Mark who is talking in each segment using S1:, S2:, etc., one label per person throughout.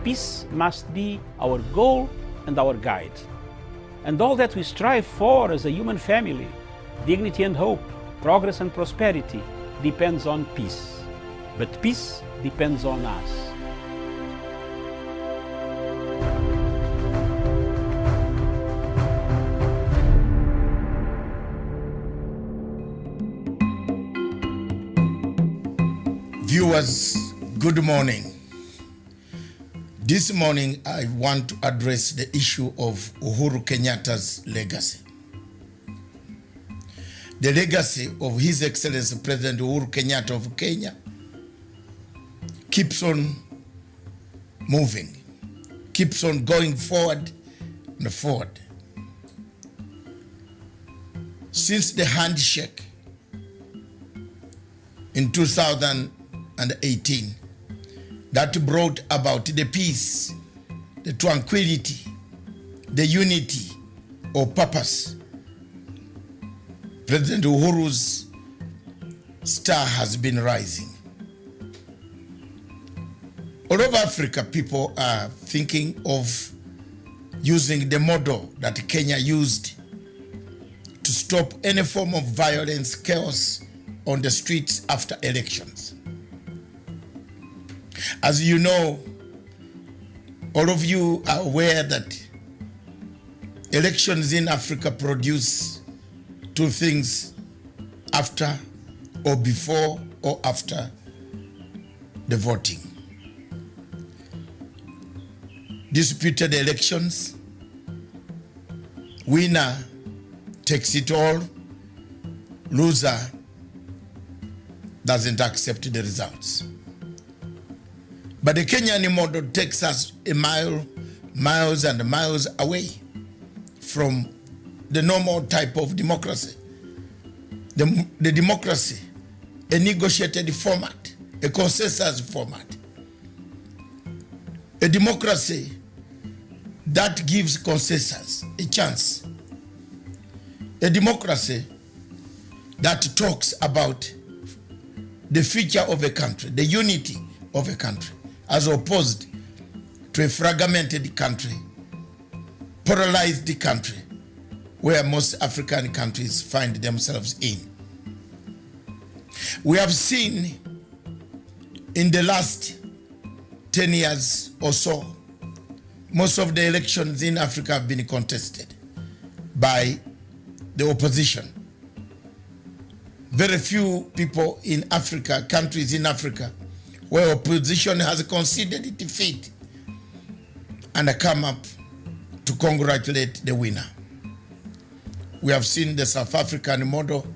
S1: peace must be our goal and our guide. And all that we strive for as a human family, dignity and hope, progress and prosperity, depends on peace. But peace depends on us.
S2: Viewers, good morning. This morning, I want to address the issue of Uhuru Kenyatta's legacy. The legacy of His Excellency President Uhuru Kenyatta of Kenya keeps on moving, keeps on going forward and forward. Since the handshake in 2018, that brought about the peace, the tranquility, the unity of purpose, President Uhuru's star has been rising. All over Africa, people are thinking of using the model that Kenya used to stop any form of violence, chaos on the streets after elections. As you know, all of you are aware that elections in Africa produce two things: after or before or after the voting. Disputed elections, winner takes it all, loser doesn't accept the results. But the Kenyan model takes us miles and miles away from the normal type of democracy. The democracy, a negotiated format, a consensus format. A democracy that gives consensus a chance. A democracy that talks about the future of a country, the unity of a country, as opposed to a fragmented country, polarized country, where most African countries find themselves in. We have seen in the last 10 years or so, most of the elections in Africa have been contested by the opposition. Very few people in Africa, countries in Africa, where opposition has conceded defeat and come up to congratulate the winner. We have seen the South African model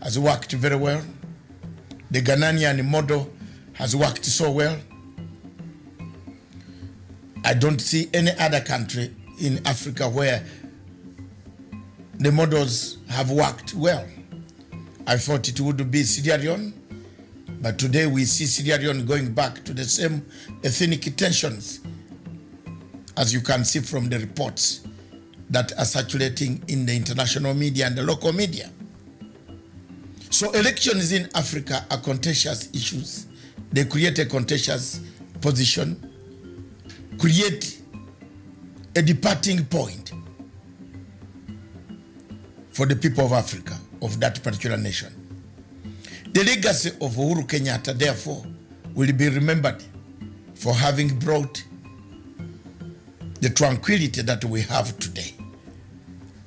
S2: has worked very well. The Ghanaian model has worked so well. I don't see any other country in Africa where the models have worked well. I thought it would be Sierra Leone, but today we see Sierra Leone going back to the same ethnic tensions, as you can see from the reports that are circulating in the international media and the local media. So elections in Africa are contentious issues. They create a contentious position, create a departing point for the people of Africa, of that particular nation. The legacy of Uhuru Kenyatta, therefore, will be remembered for having brought the tranquility that we have today,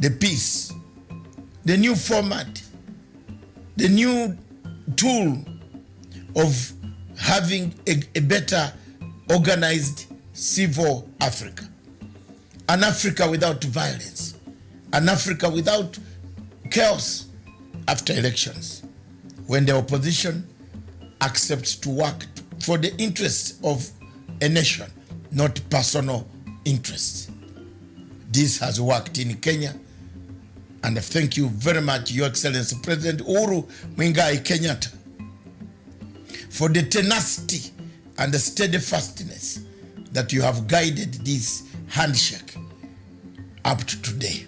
S2: the peace, the new format, the new tool of having a better organized civil Africa, an Africa without violence, an Africa without chaos after elections, when the opposition accepts to work for the interests of a nation, not personal interests. This has worked in Kenya, and thank you very much, Your Excellency President Uhuru Muigai Kenyatta, for the tenacity and the steadfastness that you have guided this handshake up to today.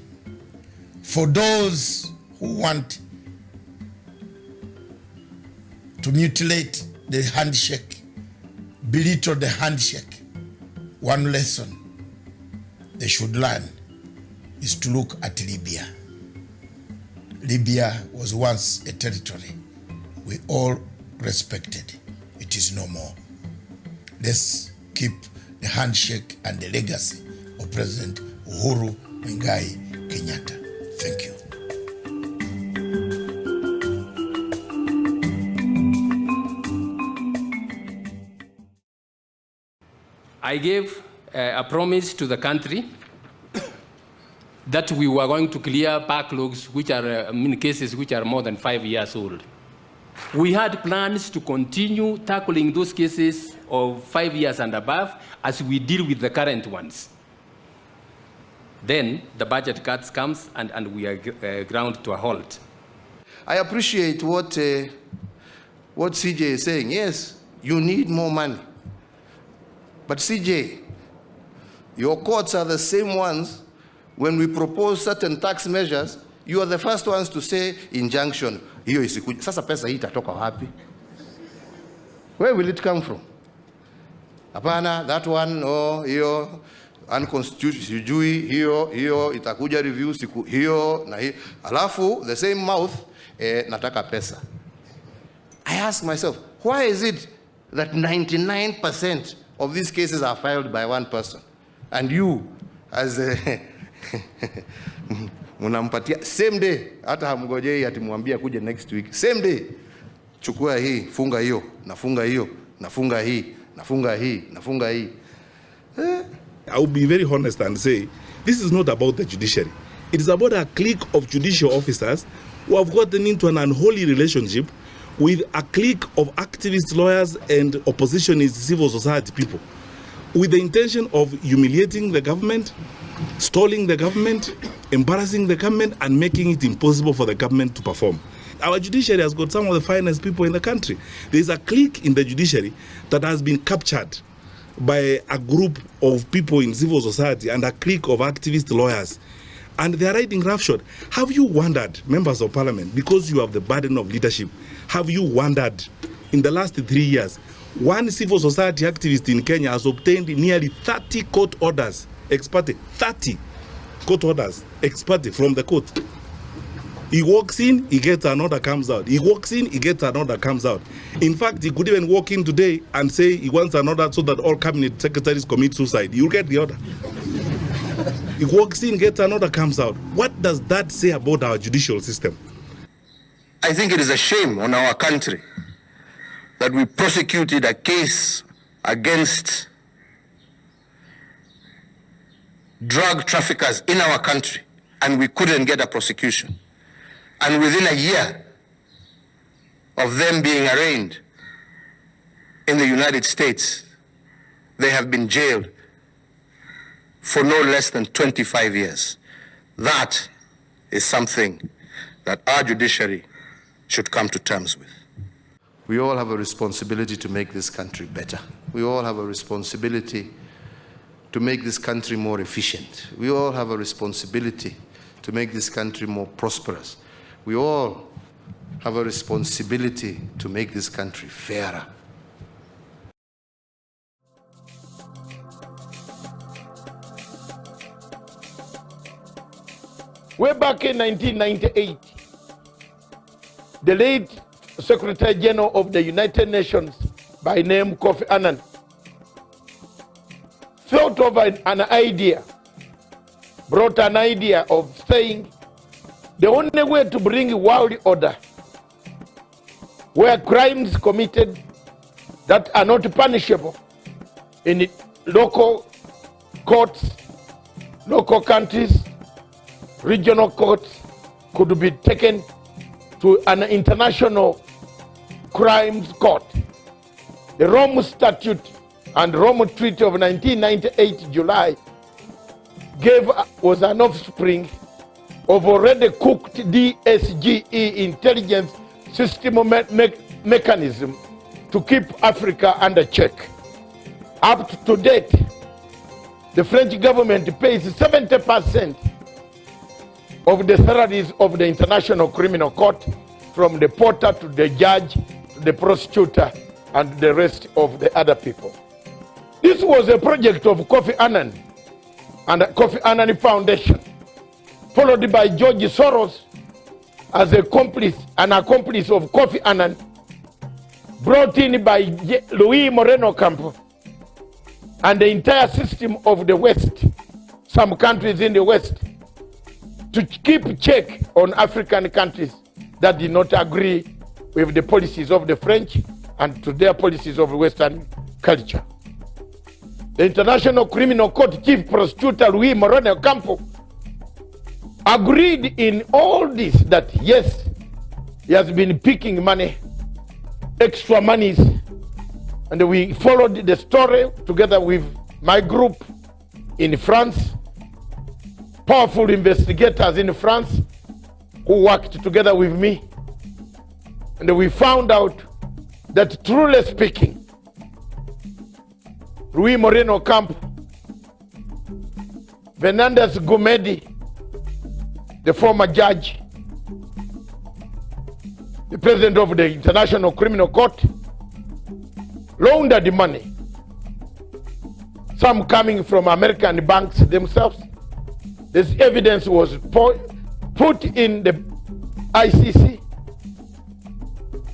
S2: For those who want to mutilate the handshake, belittle the handshake, one lesson they should learn is to look at Libya. Libya was once a territory we all respected. It is no more. Let's keep the handshake and the legacy of President Uhuru Kenayatta. Thank you.
S3: I gave a promise to the country that we were going to clear backlogs, which are in cases which are more than 5 years old. We had plans to continue tackling those cases of 5 years and above as we deal with the current ones. Then the budget cuts comes and we are ground to a halt.
S4: I appreciate what CJ is saying. Yes, you need more money. But CJ, your courts are the same ones. When we propose certain tax measures, you are the first ones to say injunction. Hiyo isikuja. Sasa pesa hii itatoka wapi? Where will it come from? Hapana, that one, oh, hiyo unconstitutional, sijui, hiyo itakuja review siku hiyo na hiyo. Alafu the same mouth nataka pesa. I ask myself, why is it that 99% of these cases are filed by one person? And you, as a munampatia same day, hata hamgojei ati muambia kuja next week. Same day, chukua hii, funga hiyo, nafunga hiyo, nafunga hii, nafunga hii, nafunga hii.
S5: I will be very honest and say, this is not about the judiciary. It is about a clique of judicial officers who have gotten into an unholy relationship with a clique of activist lawyers and oppositionist civil society people, with the intention of humiliating the government, stalling the government, embarrassing the government, and making it impossible for the government to perform. Our judiciary has got some of the finest people in the country. There is a clique in the judiciary that has been captured by a group of people in civil society and a clique of activist lawyers. And they are riding roughshod. Have you wondered, members of parliament, because you have the burden of leadership, have you wondered in the last 3 years, one civil society activist in Kenya has obtained nearly 30 court orders, ex parte, 30 court orders, ex parte from the court. He walks in, he gets an order, comes out. He walks in, he gets an order, comes out. In fact, he could even walk in today and say he wants an order so that all cabinet secretaries commit suicide. You'll get the order. He walks in, gets an order, comes out. What does that say about our judicial system?
S4: I think it is a shame on our country that we prosecuted a case against drug traffickers in our country and we couldn't get a prosecution. And within a year of them being arraigned in the United States, they have been jailed for no less than 25 years. That is something that our judiciary should come to terms with. We all have a responsibility to make this country better. We all have a responsibility to make this country more efficient. We all have a responsibility to make this country more prosperous. We all have a responsibility to make this country fairer.
S6: Way back in 1998, the late Secretary General of the United Nations by name Kofi Annan thought of an idea, brought an idea of saying the only way to bring world order where crimes committed that are not punishable in local courts, local countries, regional courts could be taken to an international crimes court. The Rome Statute and Rome Treaty of 1998 July was an offspring of already cooked DSGE intelligence system mechanism to keep Africa under check. Up to date, the French government pays 70% of the salaries of the International Criminal Court, from the porter to the judge, to the prosecutor, and the rest of the other people. This was a project of Kofi Annan and the Kofi Annan Foundation, followed by George Soros as an accomplice of Kofi Annan, brought in by Luis Moreno Campo and the entire system of the West, some countries in the West, to keep check on African countries that did not agree with the policies of the French and to their policies of Western culture. The International Criminal Court Chief Prosecutor Luis Moreno Campo agreed in all this that yes, he has been picking money, extra monies, and we followed the story together with my group in France, powerful investigators in France who worked together with me, and we found out that truly speaking, Luis Moreno Campo, Fernandez Gumedi, the former judge, the president of the International Criminal Court, laundered the money, some coming from American banks themselves. This evidence was put in the ICC.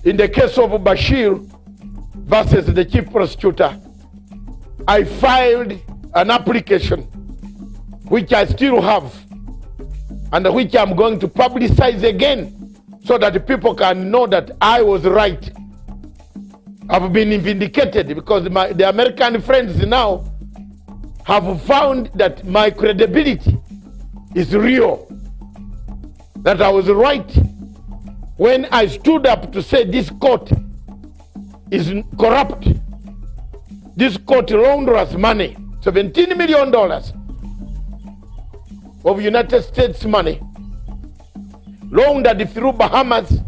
S6: In the case of Bashir versus the chief prosecutor, I filed an application, which I still have, and which I'm going to publicize again, so that people can know that I was right. I've been vindicated because the American friends now have found that my credibility is real, that I was right when I stood up to say this court is corrupt. This court launders money, $17 million of United States money, laundered through Bahamas,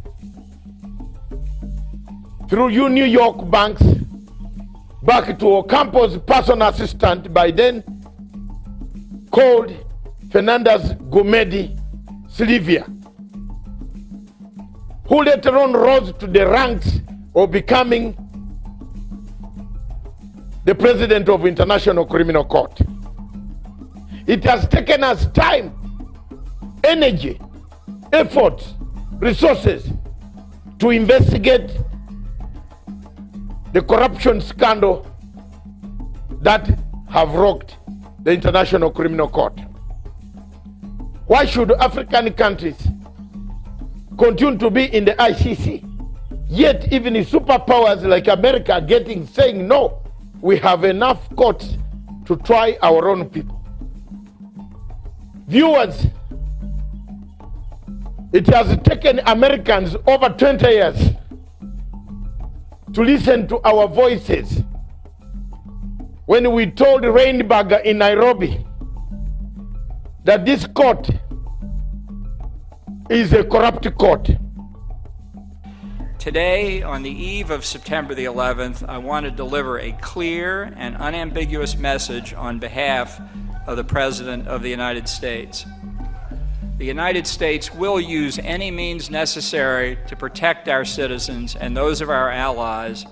S6: through New York banks, back to Ocampo's personal assistant, by then called Fernandez Gumedi Silvia, who later on rose to the ranks of becoming the president of International Criminal Court. It has taken us time, energy, effort, resources to investigate the corruption scandal that have rocked the International Criminal Court. Why should African countries continue to be in the ICC, yet even the superpowers like America saying no, we have enough courts to try our own people? Viewers, it has taken Americans over 20 years to listen to our voices when we told Rainberger in Nairobi that this court is a corrupt court.
S7: Today, on the eve of September the 11th, I want to deliver a clear and unambiguous message on behalf of the President of the United States. The United States will use any means necessary to protect our citizens and those of our allies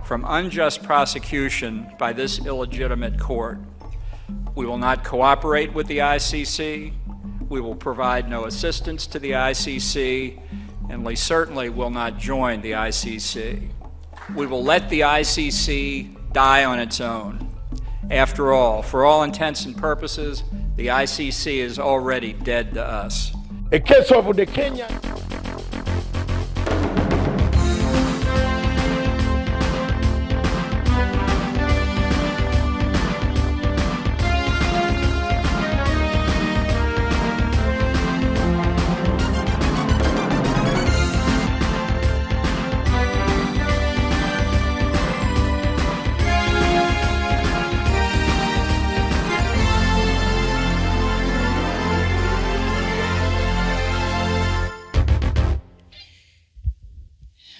S7: from unjust prosecution by this illegitimate court. We will not cooperate with the ICC. We will provide no assistance to the ICC, and we certainly will not join the ICC. We will let the ICC die on its own. After all, for all intents and purposes, the ICC is already dead to us.
S6: A case of the Kenyan.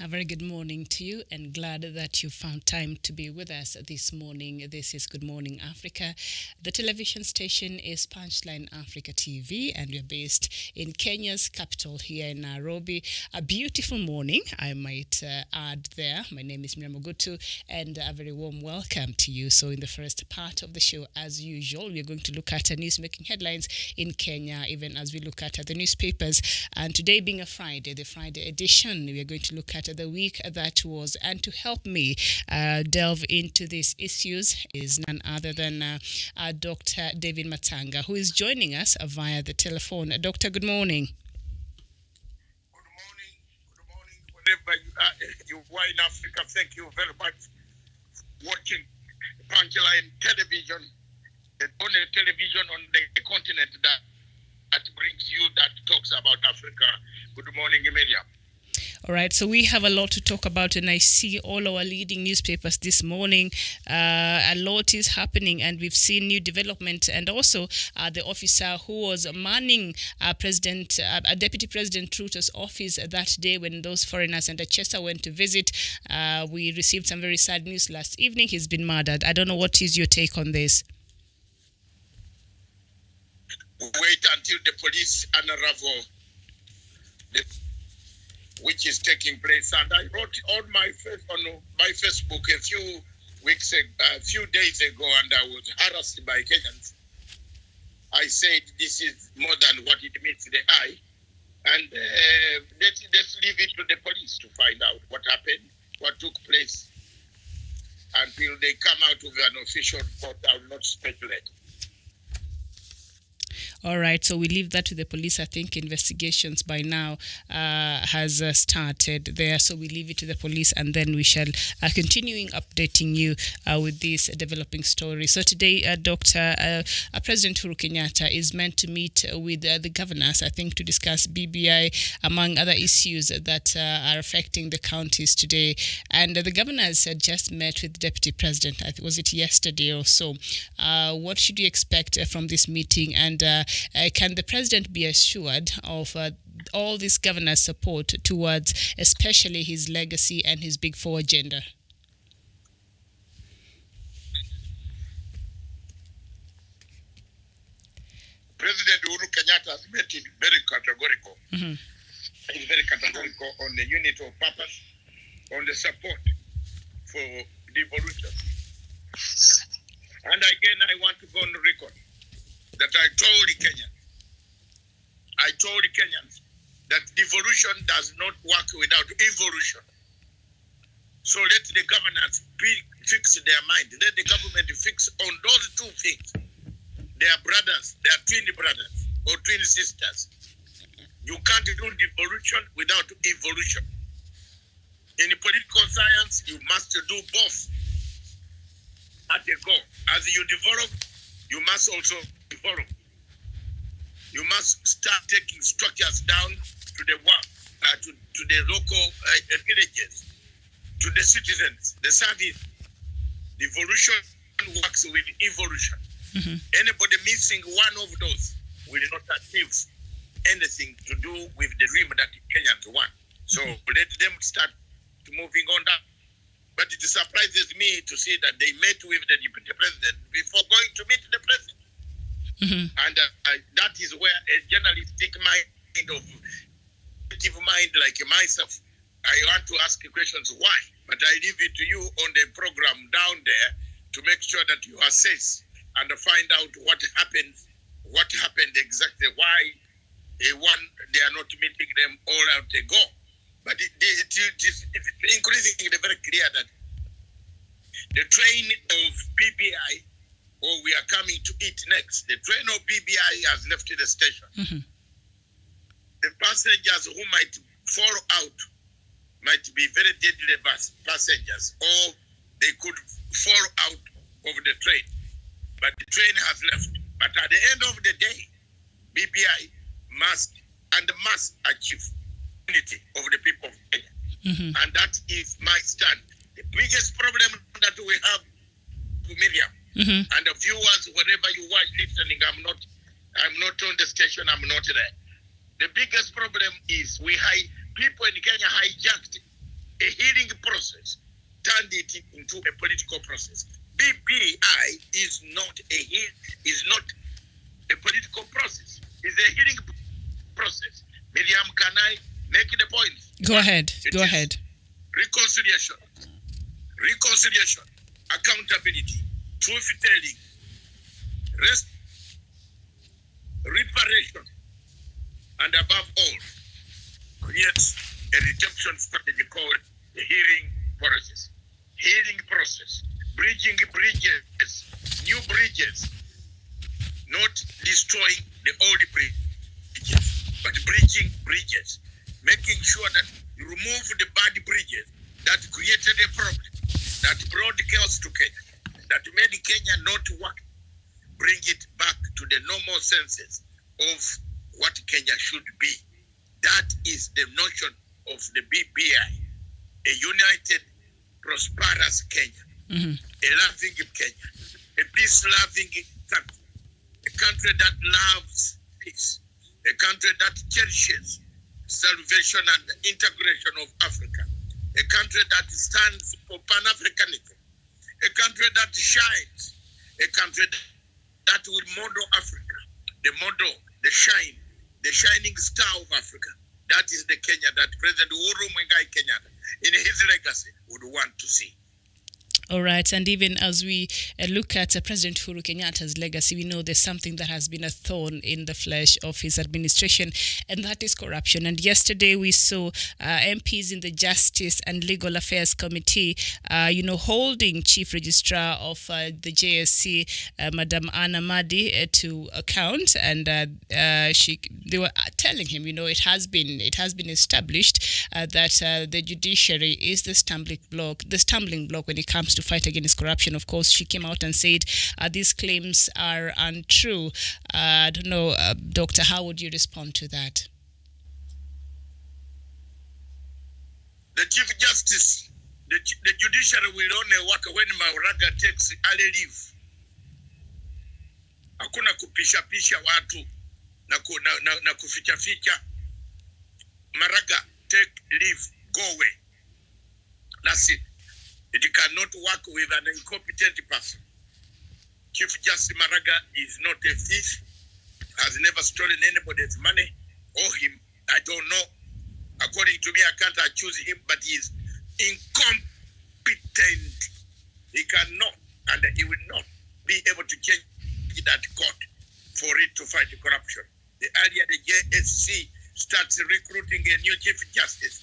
S8: A very good morning. morning to you, and glad that you found time to be with us this morning. This is Good Morning Africa. The television station is Punchline Africa TV, and we're based in Kenya's capital here in Nairobi. A beautiful morning, I might add there. My name is Miriam Ogutu, and a very warm welcome to you. So in the first part of the show, as usual, we're going to look at news-making headlines in Kenya, even as we look at the newspapers. And today being a Friday, the Friday edition, we are going to look at the week that was. And to help me delve into these issues is none other than Dr. David Matanga, who is joining us via the telephone. Doctor, good morning.
S6: Good morning. Wherever you are in Africa, thank you very much for watching Punchline Television, the only television on the continent that brings you, that talks about Africa. Good morning, Miriam.
S8: All right, so we have a lot to talk about, and I see all our leading newspapers this morning. A lot is happening, and we've seen new development, and also the officer who was manning Deputy President Ruto's office that day when those foreigners and Chester went to visit. We received some very sad news last evening. He's been murdered. I don't know, what is your take on this?
S6: Wait until the police unravel which is taking place. And I wrote on my Facebook a few days ago, and I was harassed by Kenyans. I said this is more than what it meets the eye, and let's leave it to the police to find out what happened, what took place. Until they come out with an official report, I will not speculate.
S8: All right, so we leave that to the police. I think investigations by now has started there, so we leave it to the police, and then we shall continuing updating you with this developing story. So today, President Uhuru Kenayatta is meant to meet with the governors, I think, to discuss BBI, among other issues that are affecting the counties today. And the governors had just met with the Deputy President. Was it yesterday or so? What should you expect from this meeting? And can the president be assured of all this governor's support towards especially his legacy and his Big Four agenda?
S6: President Uhuru Kenayatta has made it very categorical.
S8: Mm-hmm.
S6: He's very categorical on the unity of purpose, on the support for devolution. And again, I want to go on record that I told the Kenyans that devolution does not work without evolution. So let the governors fix their mind. Let the government fix on those two things. They are brothers, they are twin brothers or twin sisters. You can't do devolution without evolution. In political science, you must do both at a go. As you develop, you must also evolve. You must start taking structures down to the to the local villages, to the citizens, the service. Devolution works with evolution.
S8: Mm-hmm.
S6: Anybody missing one of those will not achieve anything to do with the dream that Kenyans want. So let them start moving on that. But it surprises me to see that they met with the deputy president before going to meet the president.
S8: Mm-hmm.
S6: And that is where a journalistic mind like myself, I want to ask questions why. But I leave it to you on the program down there to make sure that you assess and find out what happened exactly, why they are not meeting them all out ago. But it's increasingly very clear that the train of BBI, or we are coming to it next, the train of BBI has left the station.
S8: Mm-hmm.
S6: The passengers who might fall out might be very deadly passengers, or they could fall out of the train. But the train has left. But at the end of the day, BBI must achieve unity of the people of Kenya.
S8: Mm-hmm.
S6: And that is my stand. The biggest problem that we have, Miriam,
S8: mm-hmm.
S6: and the viewers, wherever you are listening, I'm not on the station, I'm not there. The biggest problem is people in Kenya hijacked
S2: a healing process, turned it into a political process. BBI is not a political process. It's a healing process. Miriam, can I make the point?
S8: Go ahead. Go ahead.
S2: Reconciliation, accountability, truth-telling, reparation, and above all, creates a redemption strategy called the healing process. Healing process, bridging bridges, new bridges, not destroying the old bridges, but bridging bridges, making sure that you remove the bad bridges that created a problem, that brought chaos to Kenya, that made Kenya not work, bring it back to the normal senses of what Kenya should be. That is the notion of the BBI, a united, prosperous Kenya, a loving Kenya, a peace-loving country, a country that loves peace, a country that cherishes salvation and integration of Africa, a country that stands for Pan-Africanism, a country that shines, a country that will model Africa, the model, the shining star of Africa. That is the Kenya that President Uhuru Kenayatta, in his legacy, would want to see.
S8: All right, and even as we look at President Uhuru Kenyatta's legacy, we know there's something that has been a thorn in the flesh of his administration, and that is corruption. And yesterday we saw MPs in the Justice and Legal Affairs Committee, holding Chief Registrar of the JSC, Madam Anna Madi, to account, and they were telling him, it has been established that the judiciary is the stumbling block when it comes to fight against corruption. Of course, she came out and said these claims are untrue. I don't know, Doctor, how would you respond to that?
S2: The Chief Justice, the judiciary will only work when Maraga takes early leave. Hakuna kupisha watu na kuficha. Maraga, take leave, go away. That's it. It cannot work with an incompetent person. Chief Justice Maraga is not a thief, has never stolen anybody's money or him. I don't know. According to me, I can't accuse him, but he is incompetent. He cannot, and he will not be able to change that court for it to fight corruption. The earlier the JSC starts recruiting a new Chief Justice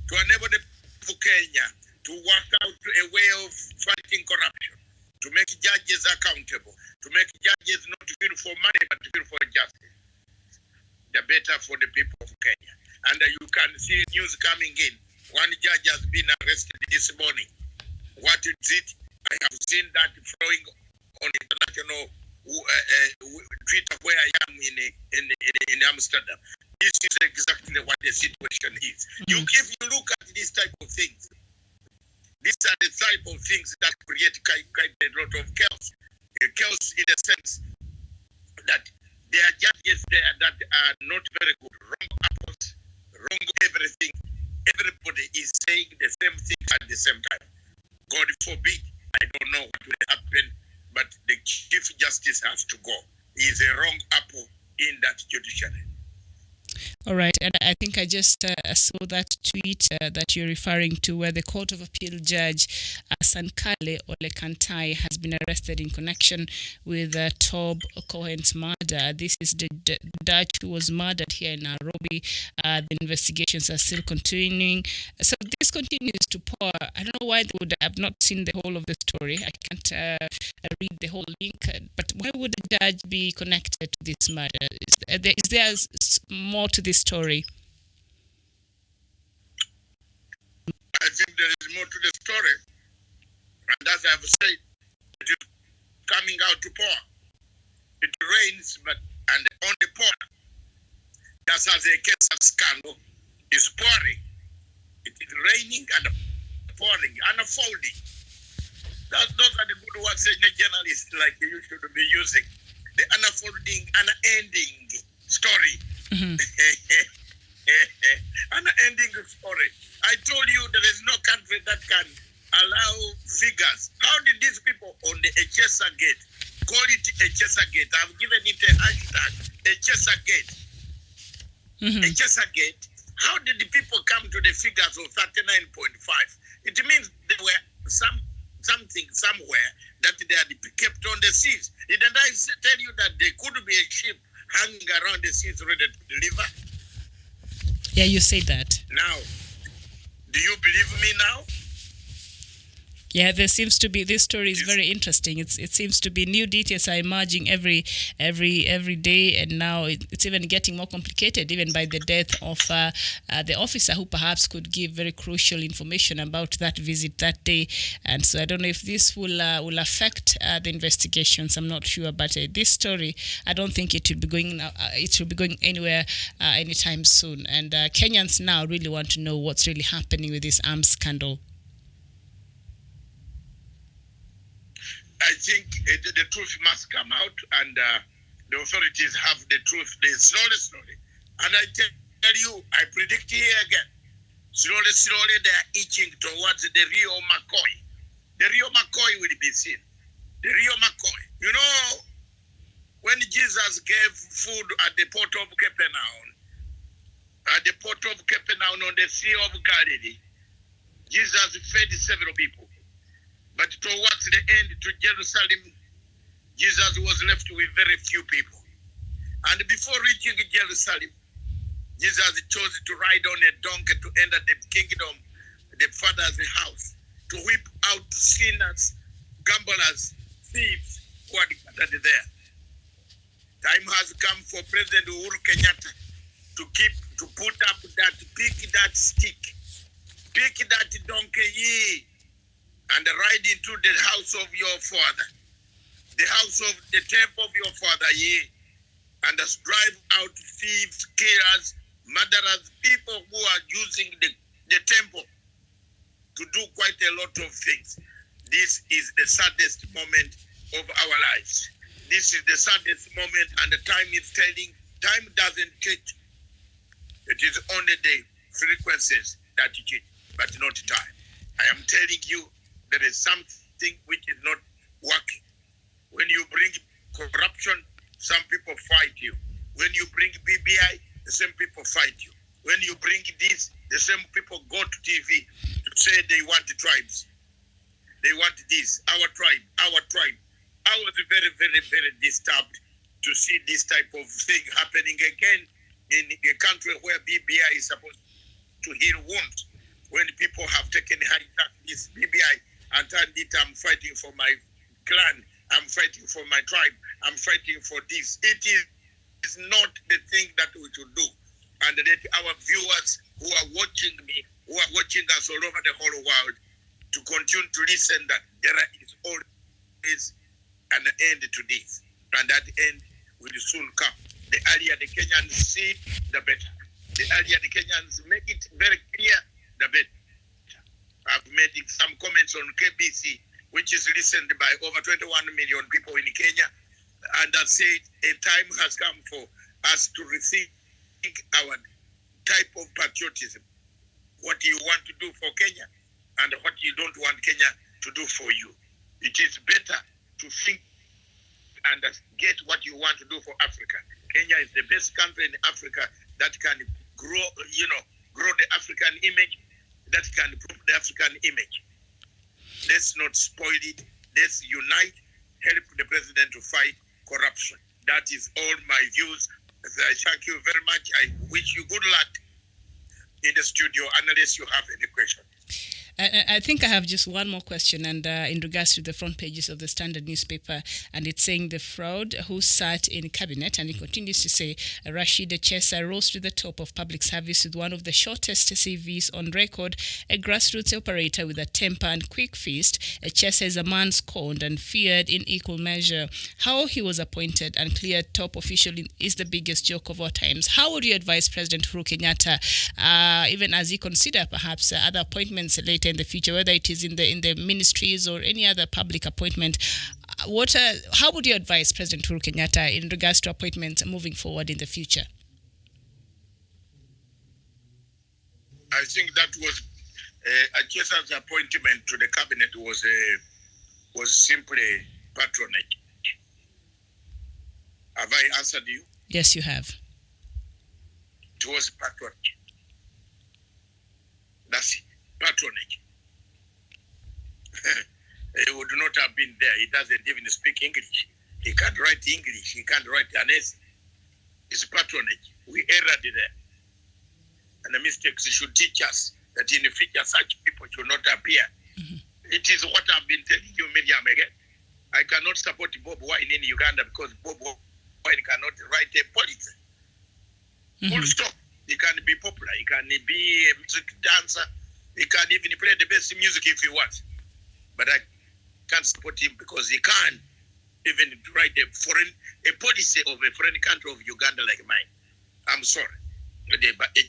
S2: to enable the Kenya to work out a way of fighting corruption, to make judges accountable, to make judges not feel for money but feel for justice. The better for the people of Kenya. And you can see news coming in. One judge has been arrested this morning. What is it? I have seen that flowing on international Twitter where I am in Amsterdam. This is exactly what the situation is. If you look at this type of things, these are the type of things that create quite a lot of chaos. Chaos in the sense that there are judges there that are not very good. Wrong apples, wrong everything. Everybody is saying the same thing at the same time. God forbid, I don't know what will happen, but the Chief Justice has to go. He is a wrong apple in that judiciary.
S8: All right, and I think I just saw that tweet that you're referring to, where the Court of Appeal Judge Sankale Olekantai has been arrested in connection with Tob Cohen's murder. This is the Dutch who was murdered here in Nairobi. The investigations are still continuing. So this continues to pour. I don't know why they would have not seen the whole of the story. I can't read the whole link, but why would the judge be connected to this murder? Is there more to this story?
S2: I think there is more to the story. And as I have said, it is coming out to pour. It rains, and on the pour, just as a case of scandal is pouring. It is raining and pouring, unfolding. Those are the good words a journalist like you should be using. The unfolding, unending story. Unending story. I told you there is no country that can allow figures. How did these people on the Echesa Gate call it Echesa Gate? I've given it a hashtag, Echesa Gate. Echesa Gate. How did the people come to the figures of 39.5? It means there were something somewhere that they had kept on the seas. Didn't I tell you that there could be a ship hanging around the seas ready to deliver?
S8: Yeah, you say that.
S2: Now, do you believe me now?
S8: Yeah, there seems to be, this story is very interesting. It seems to be new details are emerging every day, and now it's even getting more complicated, even by the death of the officer who perhaps could give very crucial information about that visit that day. And so I don't know if this will affect the investigations. I'm not sure, but this story, I don't think it will be going anywhere anytime soon. And Kenyans now really want to know what's really happening with this arms scandal.
S2: I think the truth must come out, and the authorities have the truth, the slowly. And I tell you, I predict here again, slowly they are itching towards the Rio McCoy. The Rio McCoy will be seen. The Rio McCoy. You know, when Jesus gave food at the port of Capernaum, on the Sea of Galilee, Jesus fed several people. But towards the end to Jerusalem, Jesus was left with very few people. And before reaching Jerusalem, Jesus chose to ride on a donkey to enter the kingdom, the Father's house, to whip out sinners, gamblers, thieves who are gathered there. Time has come for President Uhuru Kenyatta to put up pick that stick, pick that donkey, and ride into the house of your father, the house of the temple of your father, and drive out thieves, killers, murderers, people who are using the temple to do quite a lot of things. This is the saddest moment of our lives. This is the saddest moment, and the time is telling. Time doesn't change. It is only the frequencies that change, but not time. I am telling you, there is something which is not working. When you bring corruption, some people fight you. When you bring BBI, the same people fight you. When you bring this, the same people go to TV to say they want the tribes. They want this, our tribe. I was very, very, very disturbed to see this type of thing happening again in a country where BBI is supposed to heal wounds. When people have taken this BBI and turned it, I'm fighting for my clan, I'm fighting for my tribe, I'm fighting for this. It is not the thing that we should do. And let our viewers who are watching me, who are watching us all over the whole world, to continue to listen that there is always an end to this. And that end will soon come. The earlier the Kenyans see, the better. The earlier the Kenyans make it very clear, the better. I've made some comments on KBC, which is listened by over 21 million people in Kenya, and I said a time has come for us to rethink our type of patriotism. What you want to do for Kenya and what you don't want Kenya to do for you. It is better to think and get what you want to do for Africa. Kenya is the best country in Africa that can grow the African image, that can improve the African image. Let's not spoil it. Let's unite, help the president to fight corruption. That is all my views. I thank you very much. I wish you good luck in the studio, unless you have any question.
S8: I think I have just one more question, and in regards to the front pages of the Standard newspaper, and it's saying the fraud who sat in cabinet, and it continues to say Rashid Echesa rose to the top of public service with one of the shortest CVs on record, a grassroots operator with a temper and quick fist. Echesa is a man scorned and feared in equal measure. How he was appointed and cleared top official is the biggest joke of all times. How would you advise President Uhuru Kenyatta, even as he consider perhaps other appointments later in the future, whether it is in the ministries or any other public appointment? How would you advise President Uhuru Kenyatta in regards to appointments moving forward in the future?
S2: I think that was Achesa's appointment to the cabinet was simply patronage. Have I answered you?
S8: Yes, you have.
S2: It was patronage. That's it. Patronage. He would not have been there. He doesn't even speak English. He can't write English. He can't write an essay. It's patronage. We erred there. And the mistakes should teach us that in the future such people should not appear. Mm-hmm. It is what I've been telling you, Miriam, again. I cannot support Bob Wine in Uganda because Bob Wine cannot write a policy. Mm-hmm. Full stop. He can be popular. He can be a music dancer. He can even play the best music if he wants. But I can't support him because he can't even write a policy of a foreign country of Uganda like mine. I'm sorry. But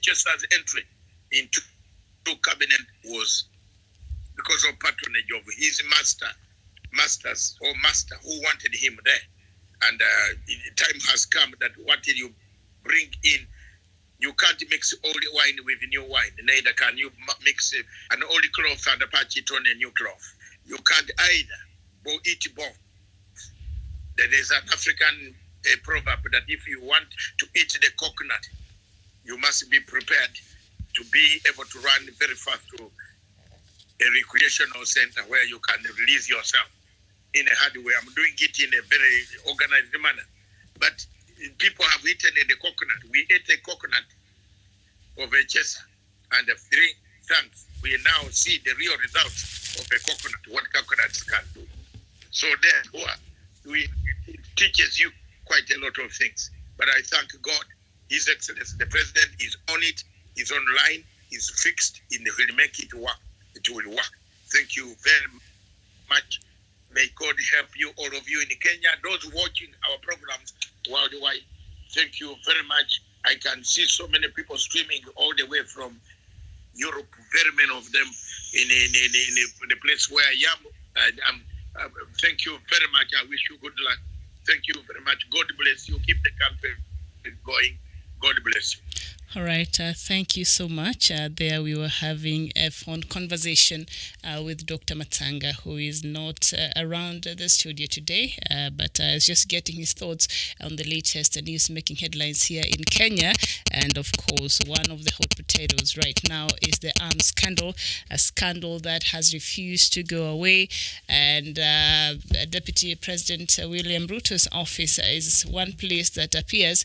S2: just as entry into cabinet was because of patronage of his master who wanted him there. And the time has come that what you bring in, you can't mix old wine with new wine. Neither can you mix an old cloth and patch it on a new cloth. You can't either eat both. There is an African proverb that if you want to eat the coconut, you must be prepared to be able to run very fast to a recreational center where you can release yourself in a hard way. I'm doing it in a very organized manner. But people have eaten the coconut. We ate a coconut of a chesa and the three thanks. We now see the real results of a coconut, what coconuts can do. So therefore, it teaches you quite a lot of things. But I thank God, His Excellency, the President is on it, is online, is fixed, and he will make it work. It will work. Thank you very much. May God help you, all of you in Kenya, those watching our programs worldwide. Thank you very much. I can see so many people streaming all the way from Europe, very many of them in the place where I am. Thank you very much. I wish you good luck. Thank you very much. God bless you. Keep the campaign going. God bless you.
S8: All right, thank you so much. There we were having a phone conversation with Dr. Matanga, who is not around the studio today, but is just getting his thoughts on the latest news making headlines here in Kenya. And of course, one of the hot potatoes right now is the arms scandal, a scandal that has refused to go away. And Deputy President William Ruto's office is one place that appears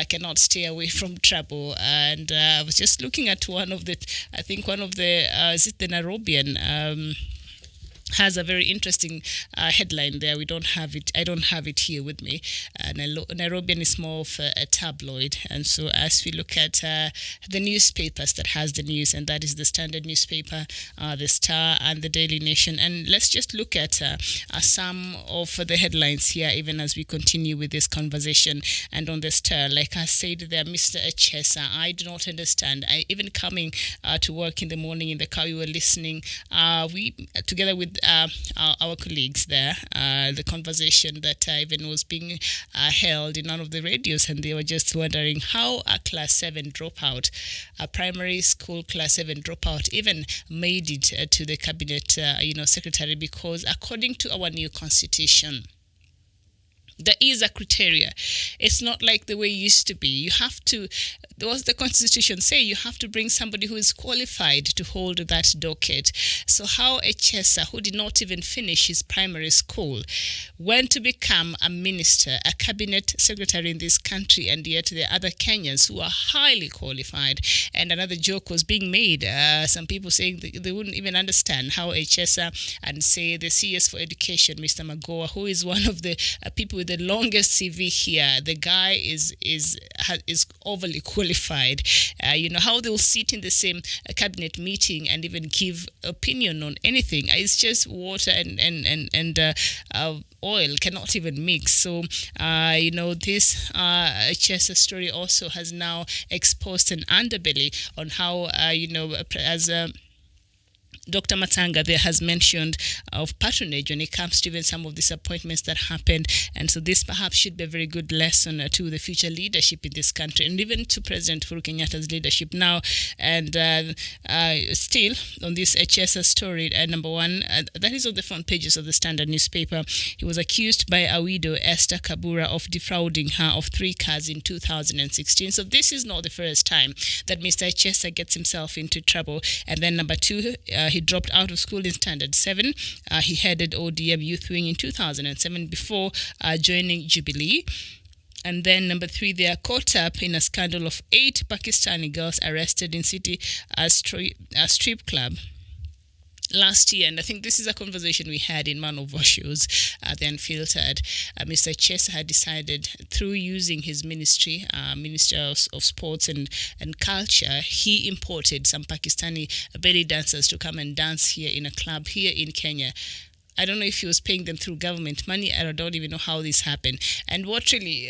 S8: cannot stay away from trouble. And I was just looking at one of the is it the Nairobian has a very interesting headline there. We don't have it. I don't have it here with me. Nairobian is more of a tabloid. And so as we look at the newspapers that has the news, and that is the Standard newspaper, the Star, and the Daily Nation. And let's just look at some of the headlines here, even as we continue with this conversation. And on the Star, like I said there, Mr. Echesa, I do not understand. Even coming to work in the morning in the car, we were listening. We together with our colleagues there, the conversation that even was being held in one of the radios, and they were just wondering how a class 7 dropout, a primary school class 7 dropout, even made it to the cabinet secretary, because according to our new constitution, there is a criteria. It's not like the way it used to be. You have to, what the constitution say, you have to bring somebody who is qualified to hold that docket. So how a Chesa, who did not even finish his primary school, went to become a minister, a cabinet secretary in this country, and yet there are other Kenyans who are highly qualified. And another joke was being made. Some people saying they wouldn't even understand how a Chesa, and say the CS for Education, Mr. Magoa, who is one of the people with the longest CV here, the guy is overly qualified. How they'll sit in the same cabinet meeting and even give opinion on anything. It's just water and oil cannot even mix. So this Chesa story also has now exposed an underbelly on how Dr. Matanga there has mentioned of patronage when it comes to even some of these appointments that happened. And so this perhaps should be a very good lesson to the future leadership in this country, and even to President Uhuru Kenyatta's leadership now. And still on this HSS story, number one, that is on the front pages of the Standard newspaper. He was accused by a widow, Esther Kabura, of defrauding her of 3 cars in 2016. So this is not the first time that Mr. Chesa gets himself into trouble. And then number 2, he dropped out of school in Standard 7. He headed ODM Youth Wing in 2007 before joining Jubilee. And then number 3, they are caught up in a scandal of 8 Pakistani girls arrested in City strip club last year. And I think this is a conversation we had in one of our shows, The Unfiltered. Mr. Chesa had decided, through using his ministry, Minister of Sports and Culture, he imported some Pakistani belly dancers to come and dance here in a club here in Kenya. I don't know if he was paying them through government money. I don't even know how this happened. And what really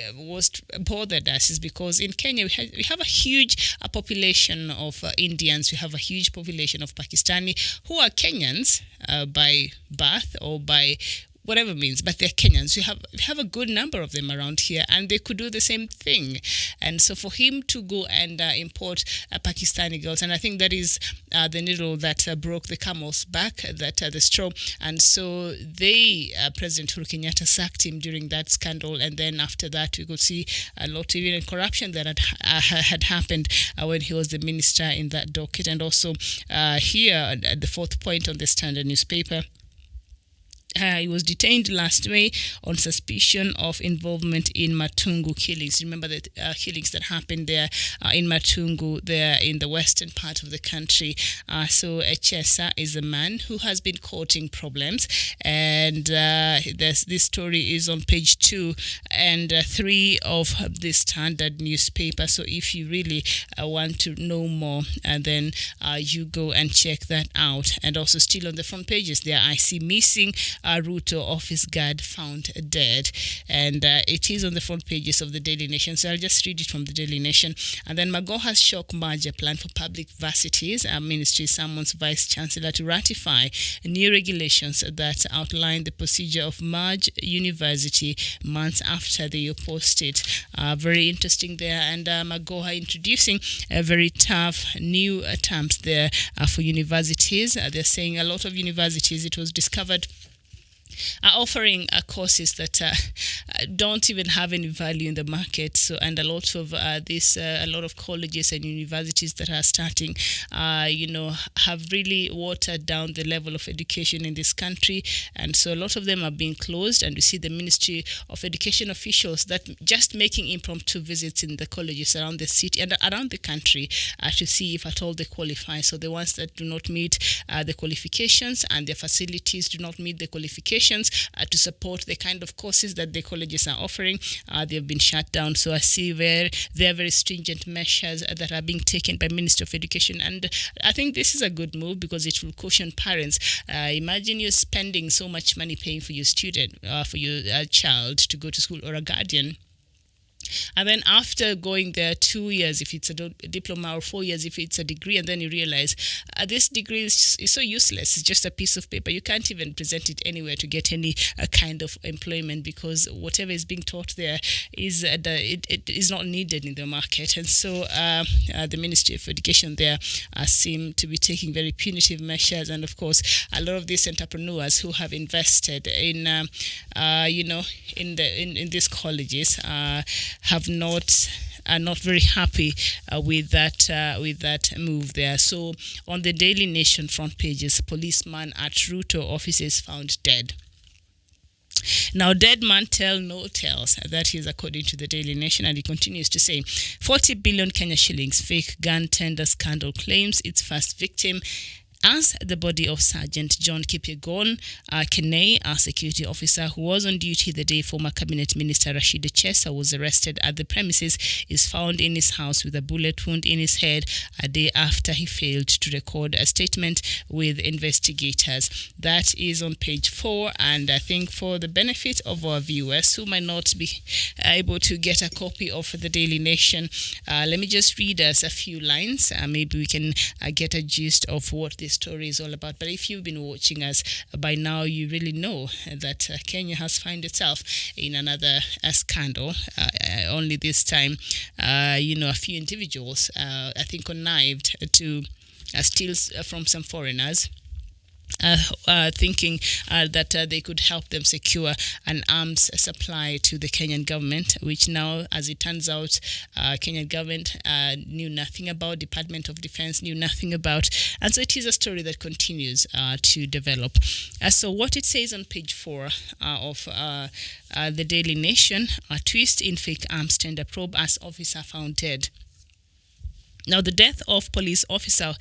S8: bothered us is because in Kenya, we have a huge population of Indians. We have a huge population of Pakistani who are Kenyans by birth or by whatever means, but they're Kenyans. We have a good number of them around here, and they could do the same thing. And so for him to go and import Pakistani girls, and I think that is the needle that broke the camel's back, that the straw. And so President Uhuru Kenyatta sacked him during that scandal, and then after that we could see a lot of even corruption that had happened when he was the minister in that docket. And also here at the 4th point on the Standard newspaper, he was detained last May on suspicion of involvement in Matungu killings. Remember the killings that happened there in Matungu, there in the western part of the country. So Chesa is a man who has been courting problems, and this story is on page 2 and 3 of the Standard newspaper. So if you really want to know more, then you go and check that out. And also still on the front pages there, I see missing Ruto office guard found dead, and it is on the front pages of the Daily Nation. So I'll just read it from the Daily Nation. And then Magoha's shock merger plan for public varsities. Our ministry summons Vice Chancellor to ratify new regulations that outline the procedure of merge university months after they opposed it. Very interesting there. And Magoha introducing a very tough new terms there for universities. They're saying a lot of universities, it was discovered, are offering courses that don't even have any value in the market. So, and a lot of a lot of colleges and universities that are starting, have really watered down the level of education in this country, and so a lot of them are being closed. And we see the Ministry of Education officials that just making impromptu visits in the colleges around the city and around the country to see if at all they qualify. So the ones that do not meet the qualifications and their facilities do not meet the qualifications to support the kind of courses that the colleges are offering, they've been shut down. So I see where there are very stringent measures that are being taken by Ministry of Education, and I think this is a good move because it will caution parents. Imagine you're spending so much money paying for your student, for your child to go to school, or a guardian. And then after going there 2 years, if it's a diploma, or 4 years if it's a degree, and then you realize this degree is so useless. It's just a piece of paper. You can't even present it anywhere to get any kind of employment, because whatever is being taught there is it is not needed in the market. And so the Ministry of Education there seem to be taking very punitive measures. And of course, a lot of these entrepreneurs who have invested in in these colleges are not very happy with that move there. So on the Daily Nation front pages, policeman at Ruto offices found dead. Now, dead man tell no tales. That is according to the Daily Nation, and he continues to say 40 billion Kenya shillings fake gun tender scandal claims its first victim, as the body of Sergeant John Kipyegon Kenay, a security officer who was on duty the day former Cabinet Minister Rashid Chesa was arrested at the premises, is found in his house with a bullet wound in his head a day after he failed to record a statement with investigators. That is on page 4, and I think for the benefit of our viewers who might not be able to get a copy of the Daily Nation, let me just read us a few lines. Maybe we can get a gist of what this this story is all about. But if you've been watching us by now, you really know that Kenya has found itself in another scandal. Only this time, a few individuals, I think, connived to steal from some foreigners. Thinking that they could help them secure an arms supply to the Kenyan government, which now, as it turns out, Kenyan government knew nothing about, Department of Defense knew nothing about, and so it is a story that continues to develop. So what it says on page 4 of the Daily Nation, a twist in fake arms tender probe as officer found dead. Now, the death of police officer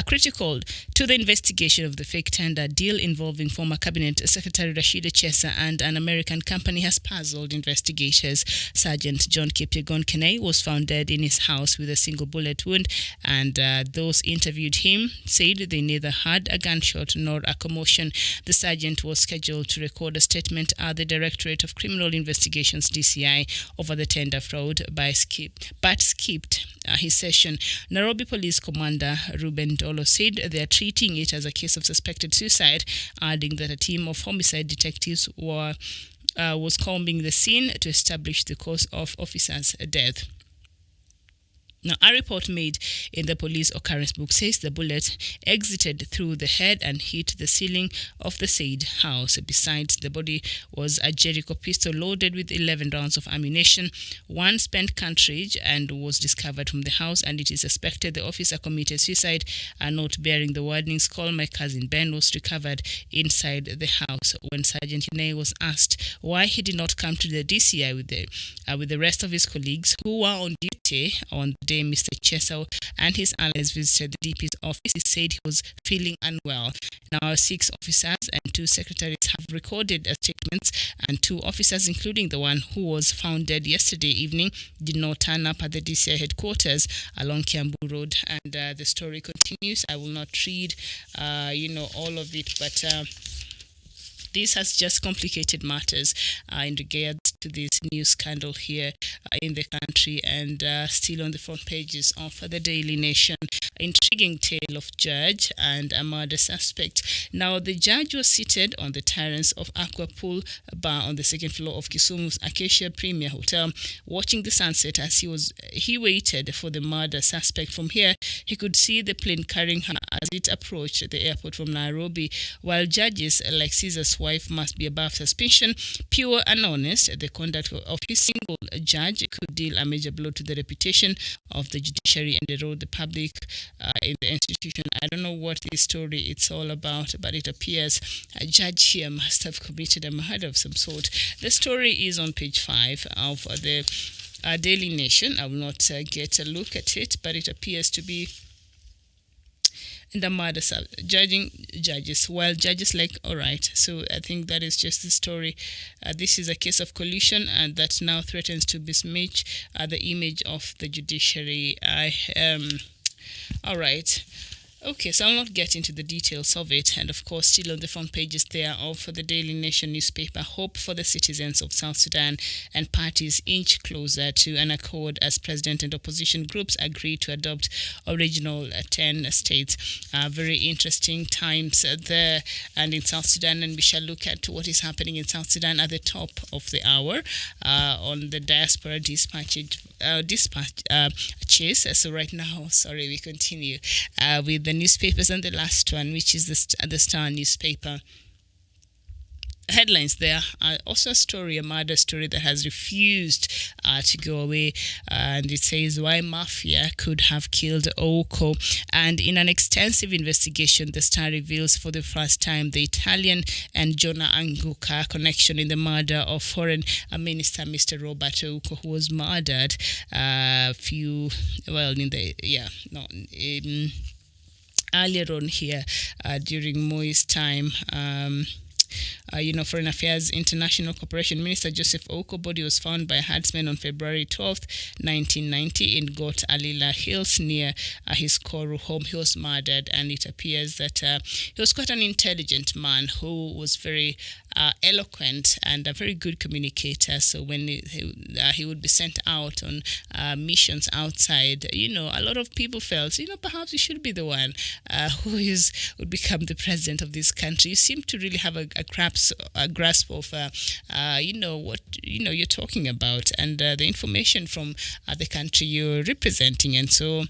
S8: critical to the investigation of the fake tender deal involving former Cabinet Secretary Rashida Chesa and an American company has puzzled investigators. Sergeant John Kipyegon Kenai was found dead in his house with a single bullet wound, and those interviewed him said they neither heard a gunshot nor a commotion. The sergeant was scheduled to record a statement at the Directorate of Criminal Investigations (DCI) over the tender fraud, but skipped his session. Nairobi Police Commander Ruben Dolo said they are treating it as a case of suspected suicide, adding that a team of homicide detectives was combing the scene to establish the cause of officer's death. Now, a report made in the police occurrence book says the bullet exited through the head and hit the ceiling of the said house. Besides, the body was a Jericho pistol loaded with 11 rounds of ammunition, one spent cartridge, and was discovered from the house, and it is suspected the officer committed suicide. A note bearing the wordings "Call my cousin Ben" was recovered inside the house. When Sergeant Inay was asked why he did not come to the DCI with the rest of his colleagues who were on duty on the day Mr. Chesa and his allies visited the DP's office, he said he was feeling unwell. Now, 6 officers and 2 secretaries have recorded statements, and 2 officers, including the one who was found dead yesterday evening, did not turn up at the DCI headquarters along Kiambu Road. And the story continues. I will not read, all of it, but this has just complicated matters in regards to this new scandal here in the country, and still on the front pages of the Daily Nation. Intriguing tale of judge and a murder suspect. Now, the judge was seated on the terrace of Aqua Pool Bar on the 2nd floor of Kisumu's Acacia Premier Hotel, watching the sunset as he waited for the murder suspect. From here, he could see the plane carrying her as it approached the airport from Nairobi. While judges like Caesar's wife must be above suspicion, pure and honest, the conduct of his single judge could deal a major blow to the reputation of the judiciary and erode the public in the institution. I don't know what this story it's all about, but it appears a judge here must have committed a murder of some sort. The story is on page 5 of the Daily Nation. I will not get a look at it, but it appears to be in the murder judging judges, while judges like, all right, so I think that is just the story. This is a case of collusion, and that now threatens to besmirch the image of the judiciary. All right. Okay, so I'll not get into the details of it. And of course, still on the front pages there of the Daily Nation newspaper, hope for the citizens of South Sudan and parties inch closer to an accord as president and opposition groups agree to adopt original 10 states. Very interesting times there and in South Sudan, and we shall look at what is happening in South Sudan at the top of the hour on the diaspora dispatches. So right now, we continue with the newspapers, and the last one, which is the Star newspaper. Headlines there are also a murder story that has refused to go away, and it says why mafia could have killed Oko. And in an extensive investigation, the Star reveals for the first time the Italian and Jonah Anguka connection in the murder of Foreign Minister Mr. Robert Oko, who was murdered earlier on here during Moi's time. Foreign Affairs International Corporation Minister Joseph Oko body was found by herdsmen on February 12th, 1990 in Got Alila Hills near his Koru home. He was murdered, and it appears that he was quite an intelligent man who was very eloquent and a very good communicator. So when he would be sent out on missions outside, a lot of people felt, perhaps he should be the one who would become the president of this country. You seem to really have a grasp of, what you're talking about and the information from the country you're representing, and so.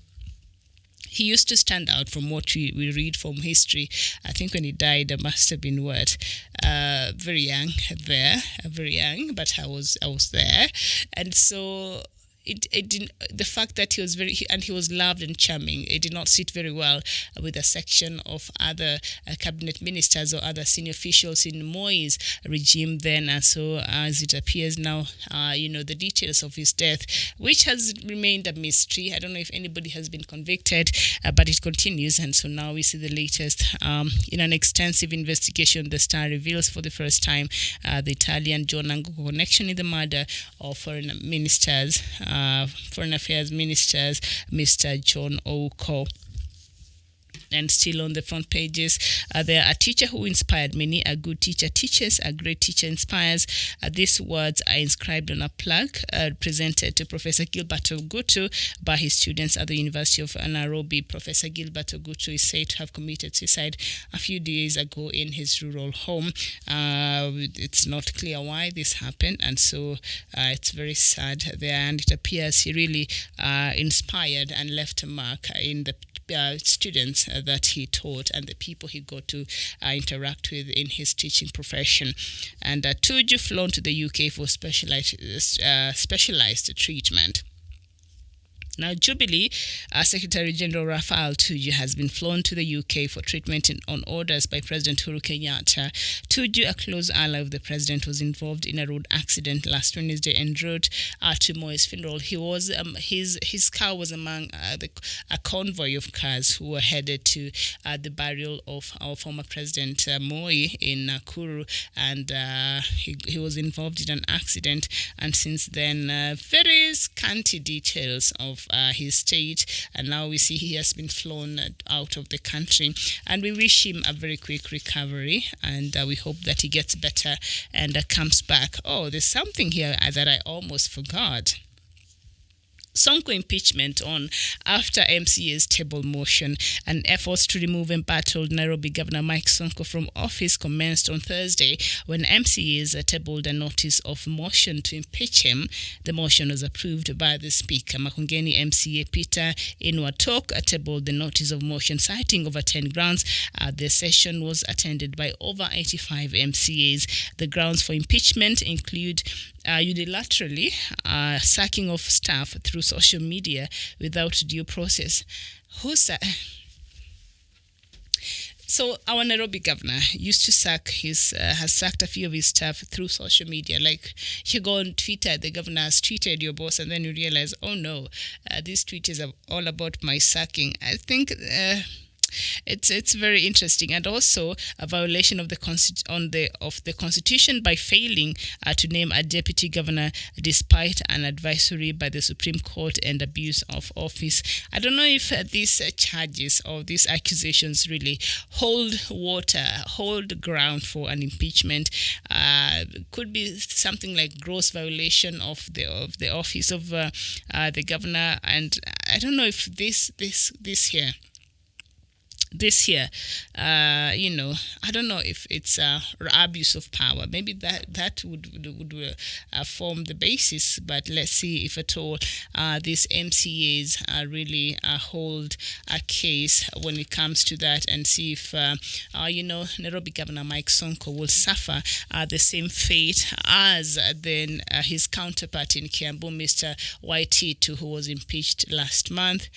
S8: He used to stand out from what we read from history. I think when he died, there must have been very young there, very young, but I was there, and so. It didn't. The fact that he was loved and charming, it did not sit very well with a section of other cabinet ministers or other senior officials in Moi's regime then. And so, as it appears now, the details of his death, which has remained a mystery. I don't know if anybody has been convicted, but it continues. And so now we see the latest in an extensive investigation. The Star reveals for the first time the Italian John Anguko connection in the murder of foreign affairs ministers, Mr. John Ouko. And still on the front pages, there are a teacher who inspired many. A good teacher teaches, a great teacher inspires. These words are inscribed on a plaque presented to Professor Gilbert Ogutu by his students at the University of Nairobi. Professor Gilbert Ogutu is said to have committed suicide a few days ago in his rural home. It's not clear why this happened, and so it's very sad there. And it appears he really inspired and left a mark in the students that he taught and the people he got to interact with in his teaching profession. And Tuju flown to the UK for specialized treatment. Now, Jubilee Secretary General Raphael Tuju has been flown to the UK for treatment on orders by President Uhuru Kenyatta. Tuju, a close ally of the president, was involved in a road accident last Wednesday en route to Moi's funeral. He was his car was among a convoy of cars who were headed to the burial of our former president Moi in Nakuru, and he was involved in an accident. And since then, very scanty details of his state, and now we see he has been flown out of the country, and we wish him a very quick recovery, and we hope that he gets better and comes back. Oh, there's something here that I almost forgot. Sonko impeachment on after MCA's table motion. And efforts to remove embattled Nairobi Governor Mike Sonko from office commenced on Thursday when MCAs tabled a notice of motion to impeach him. The motion was approved by the Speaker. Makongeni MCA Peter Inwatok tabled the notice of motion citing over 10 grounds. The session was attended by over 85 MCAs. The grounds for impeachment include unilaterally sacking of staff through social media without due process. So our Nairobi governor used to has sacked a few of his staff through social media. Like you go on Twitter, the governor has tweeted your boss, and then you realize, oh no, this tweet is all about my sacking. I think it's very interesting, and also a violation of the Constitution by failing to name a deputy governor despite an advisory by the Supreme Court and abuse of office. I don't know if these charges or these accusations really hold ground for an impeachment. Could be something like gross violation of the office of the governor, and I don't know if this here, I don't know if it's abuse of power. Maybe that would form the basis, but let's see if at all these MCAs really hold a case when it comes to that, and see if, Nairobi Governor Mike Sonko will suffer the same fate as then his counterpart in Kiambu, Mr. Waititu, who was impeached last month.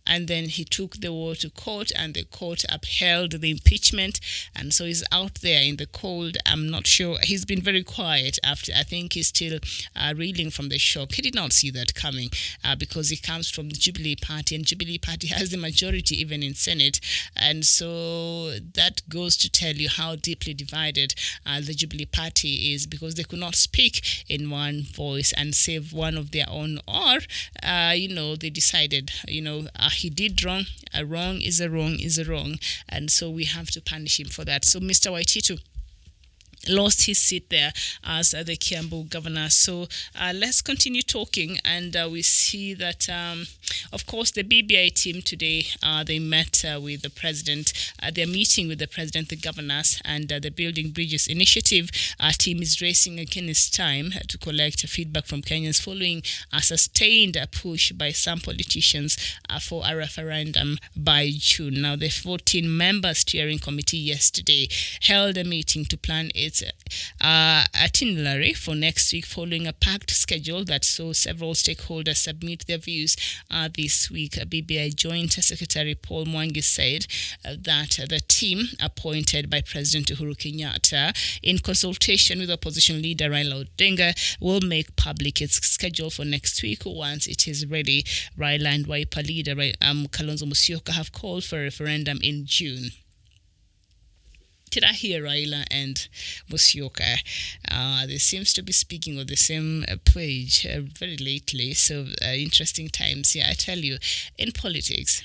S8: And then he took the war to court, and the court upheld the impeachment, and so he's out there in the cold. I'm not sure. He's been very quiet after. I think he's still reeling from the shock. He did not see that coming because he comes from the Jubilee Party, and Jubilee Party has the majority even in Senate, and so that goes to tell you how deeply divided the Jubilee Party is, because they could not speak in one voice and save one of their own, or they decided he did wrong. A wrong is a wrong is a wrong, and so we have to punish him for that. So Mr. Waititu lost his seat there as the Kiambu governor. So let's continue talking, and we see that, of course, the BBI team today, they met with the president. They're meeting with the president, the governors, and the Building Bridges Initiative team is racing against time to collect feedback from Kenyans following a sustained push by some politicians for a referendum by June. Now, the 14-member steering committee yesterday held a meeting to plan its itinerary for next week, following a packed schedule that saw several stakeholders submit their views this week. BBI Joint Secretary Paul Mwangi said that the team appointed by President Uhuru Kenyatta in consultation with opposition leader Raila Odinga will make public its schedule for next week once it is ready. Raila and Wiper leader Kalonzo Musyoka have called for a referendum in June. Did I hear Raila and Musyoka? They seems to be speaking on the same page very lately. So interesting times. Yeah, I tell you, in politics,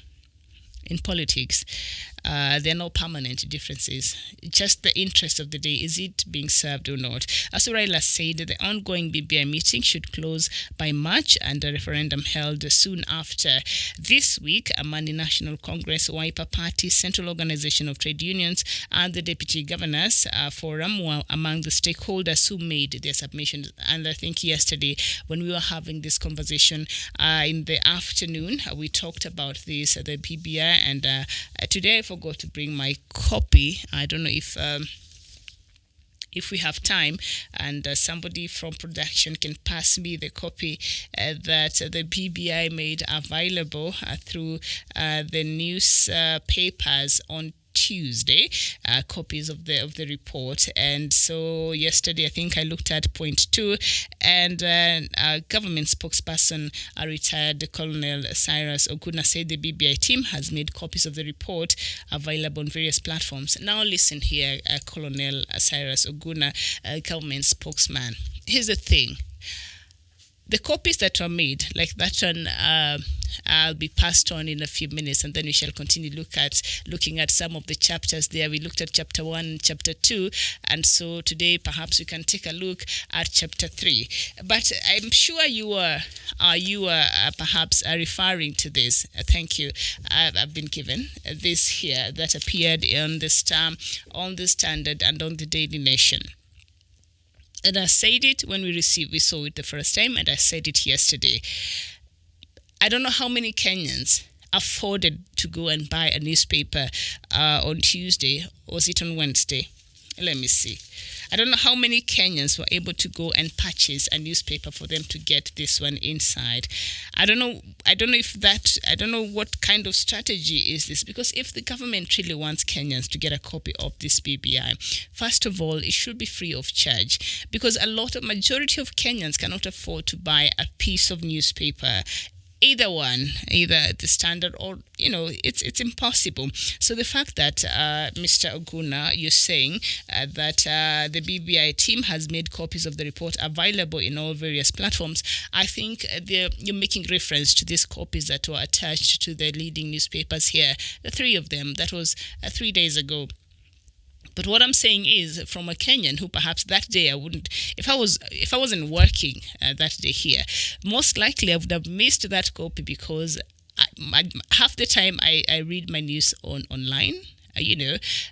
S8: there are no permanent differences. Just the interest of the day, is it being served or not? As Raila said, the ongoing BBI meeting should close by March and a referendum held soon after. This week, Amani National Congress, Wiper Party, Central Organization of Trade Unions, and the Deputy Governors Forum were among the stakeholders who made their submissions. And I think yesterday, when we were having this conversation in the afternoon, we talked about this, the BBI, and today I forgot to bring my copy. I don't know if we have time, and somebody from production can pass me the copy that the BBI made available through the newspapers on Tuesday, copies of the report. And so yesterday, I think I looked at point 2, and government spokesperson, retired Colonel Cyrus Oguna, said the BBI team has made copies of the report available on various platforms. Now listen here, Colonel Cyrus Oguna, government spokesman. Here's the thing. The copies that were made, like that one, I'll be passed on in a few minutes, and then we shall continue looking at some of the chapters there. We looked at chapter 1 and chapter 2, and so today perhaps we can take a look at chapter 3. But I'm sure you are perhaps referring to this. Thank you. I've been given this here that appeared on the Standard and on the Daily Nation. And I said it when we saw it the first time, and I said it yesterday. I don't know how many Kenyans afforded to go and buy a newspaper on Tuesday, or was it on Wednesday? Let me see. I don't know how many Kenyans were able to go and purchase a newspaper for them to get this one inside. I don't know what kind of strategy is this, because if the government really wants Kenyans to get a copy of this BBI, first of all, it should be free of charge, because majority of Kenyans cannot afford to buy a piece of newspaper. Either the Standard or, it's impossible. So the fact that, Mr. Oguna, you're saying that the BBI team has made copies of the report available in all various platforms, I think you're making reference to these copies that were attached to the leading newspapers here, the 3 of them. That was 3 days ago. But what I'm saying is, from a Kenyan who perhaps that day I wouldn't, if I wasn't working that day here, most likely I would have missed that copy, because half the time I read my news online.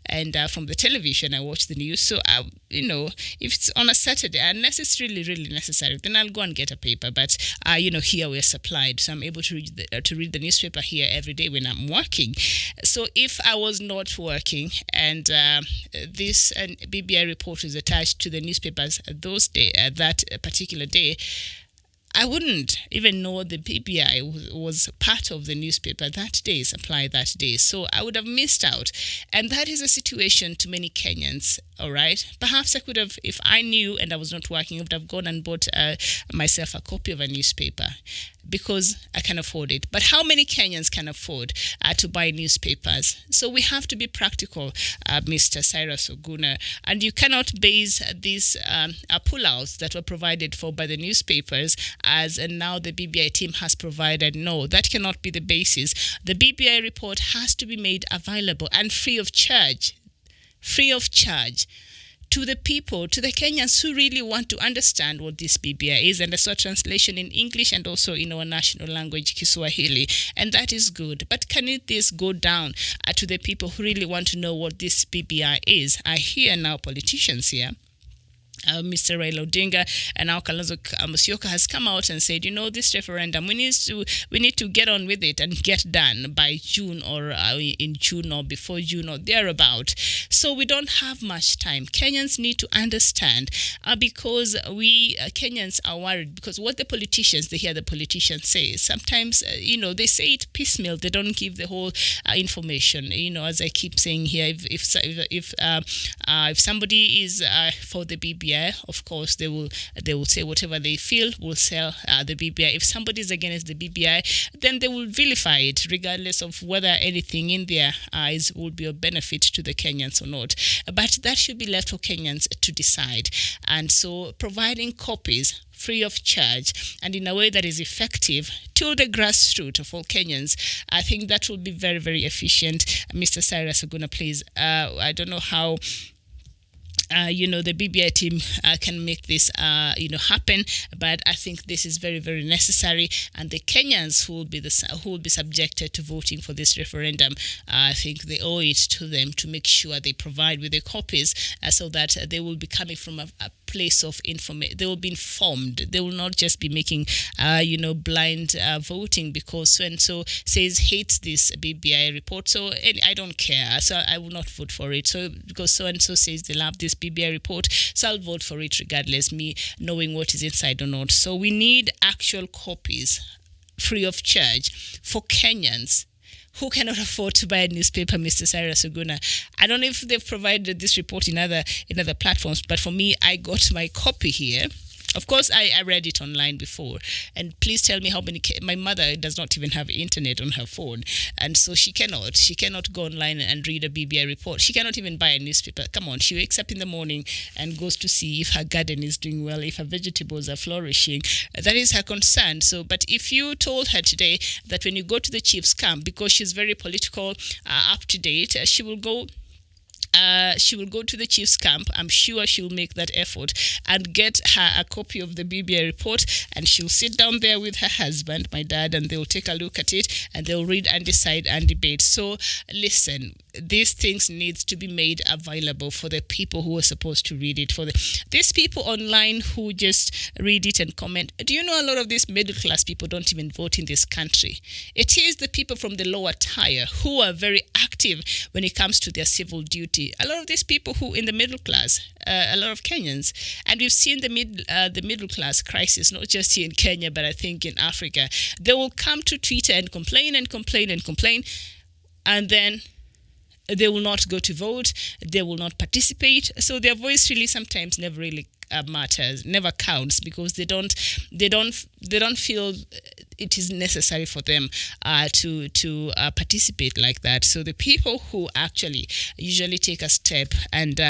S8: And from the television, I watch the news. So, if it's on a Saturday, unless it's really, really necessary, then I'll go and get a paper. But, here we're supplied. So I'm able to read the newspaper here every day when I'm working. So if I was not working and this BBI report is attached to the newspapers that particular day, I wouldn't even know the BBI was part of the newspaper that day, supplied that day. So I would have missed out. And that is a situation to many Kenyans, all right? Perhaps I could have, if I knew and I was not working, I would have gone and bought myself a copy of a newspaper, because I can afford it. But how many Kenyans can afford to buy newspapers? So we have to be practical, Mr. Cyrus Oguna. And you cannot base these pullouts that were provided for by the newspapers as now the BBI team has provided. No, that cannot be the basis. The BBI report has to be made available and free of charge to the people, to the Kenyans who really want to understand what this BBI is. And I saw translation in English and also in our national language, Kiswahili, and that is good. But can this go down to the people who really want to know what this BBI is? I hear now politicians here. Mr. Raila Odinga and now Kalonzo Musyoka has come out and said, this referendum, we need to get on with it and get done by June or in June or before June or thereabout. So we don't have much time. Kenyans need to understand because we Kenyans are worried because what they hear the politicians say. Sometimes, they say it piecemeal. They don't give the whole information. As I keep saying here, if somebody is for the BBI, of course, they will say whatever they feel will sell the BBI. If somebody is against the BBI, then they will vilify it, regardless of whether anything in their eyes will be of benefit to the Kenyans or not. But that should be left for Kenyans to decide. And so providing copies free of charge and in a way that is effective to the grassroots of all Kenyans, I think that will be very, very efficient. Mr. Cyrus Oguna, please. I don't know how the BBI team can make this, happen. But I think this is very, very necessary. And the Kenyans who will be subjected to voting for this referendum, I think they owe it to them to make sure they provide with the copies so that they will be coming from a place of information. They will be informed. They will not just be making, blind voting because so-and-so says hates this BBI report. So I don't care. So I will not vote for it. So because so-and-so says they love this BBI report, so I'll vote for it regardless, me knowing what is inside or not. So we need actual copies free of charge for Kenyans who cannot afford to buy a newspaper, Mr. Cyrus Oguna. I don't know if they've provided this report in other platforms, but for me, I got my copy here. Of course, I read it online before. And please tell me how many... My mother does not even have internet on her phone. And so she cannot go online and read a BBI report. She cannot even buy a newspaper. Come on, she wakes up in the morning and goes to see if her garden is doing well, if her vegetables are flourishing. That is her concern. So, but if you told her today that when you go to the chief's camp, because she's very political, up to date, she will go to the chief's camp. I'm sure she'll make that effort and get her a copy of the BBI report, and she'll sit down there with her husband, my dad, and they'll take a look at it and they'll read and decide and debate. So listen, these things need to be made available for the people who are supposed to read it. For these people online who just read it and comment. Do you know a lot of these middle class people don't even vote in this country? It is the people from the lower tier who are very active when it comes to their civil duty. A lot of these people who in the middle class, a lot of Kenyans, and we've seen the middle class crisis, not just here in Kenya, but I think in Africa. They will come to Twitter and complain, and then they will not go to vote. They will not participate. So their voice really sometimes never really matters, never counts, because they don't feel it is necessary for them to participate like that. So the people who actually usually take a step and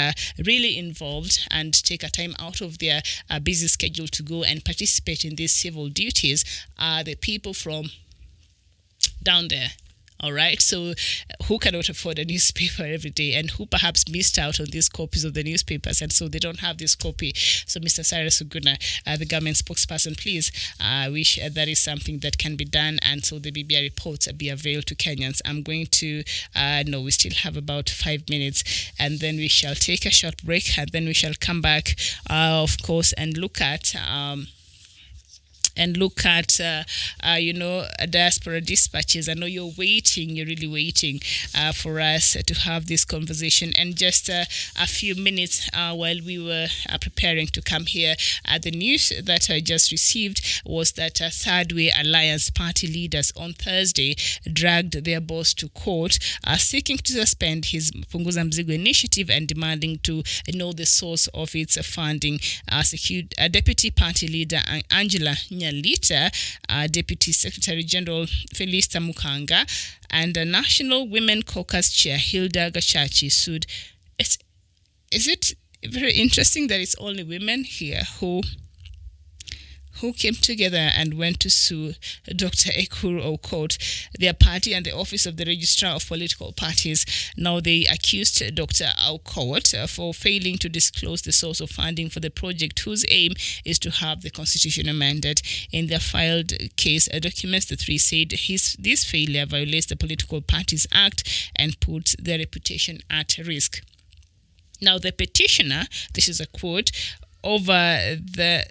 S8: really involved and take a time out of their busy schedule to go and participate in these civil duties are the people from down there. All right, so who cannot afford a newspaper every day and who perhaps missed out on these copies of the newspapers, and so they don't have this copy. So Mr. Cyrus Oguna, the government spokesperson, please, I wish that is something that can be done, and so the BBI reports be availed to Kenyans. I'm going to, no, we still have about 5 minutes, and then we shall take a short break, and then we shall come back, of course, and look at... diaspora dispatches. I know you're really waiting for us to have this conversation. And just a few minutes while we were preparing to come here, the news that I just received was that Third Way Alliance party leaders on Thursday dragged their boss to court, seeking to suspend his Punguza Mzigo initiative and demanding to know the source of its funding. Deputy Party Leader Angela Nyalita, Deputy Secretary General Felista Mukanga, and National Women Caucus Chair Hilda Gachachi sued. Is it very interesting that it's only women here who who came together and went to sue Dr. Uhuru Aukot, their party, and the Office of the Registrar of Political Parties. Now they accused Dr. Aukot for failing to disclose the source of funding for the project, whose aim is to have the constitution amended. In their filed case documents, the three said this failure violates the Political Parties Act and puts their reputation at risk. Now, the petitioner, this is a quote, over the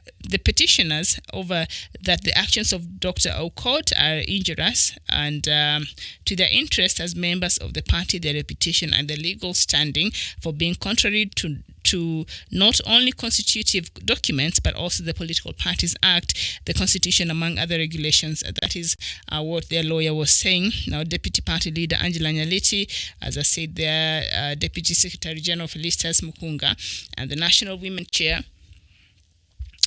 S8: petitioners over that the actions of Dr. Aukot are injurious and to their interest as members of the party, their reputation and the legal standing for being contrary to not only constitutive documents but also the Political Parties Act, the Constitution, among other regulations. That is what their lawyer was saying. Now, Deputy Party Leader Angela Nyaliti, as I said, their Deputy Secretary General Felicitas Mukunga, and the National Women Chair,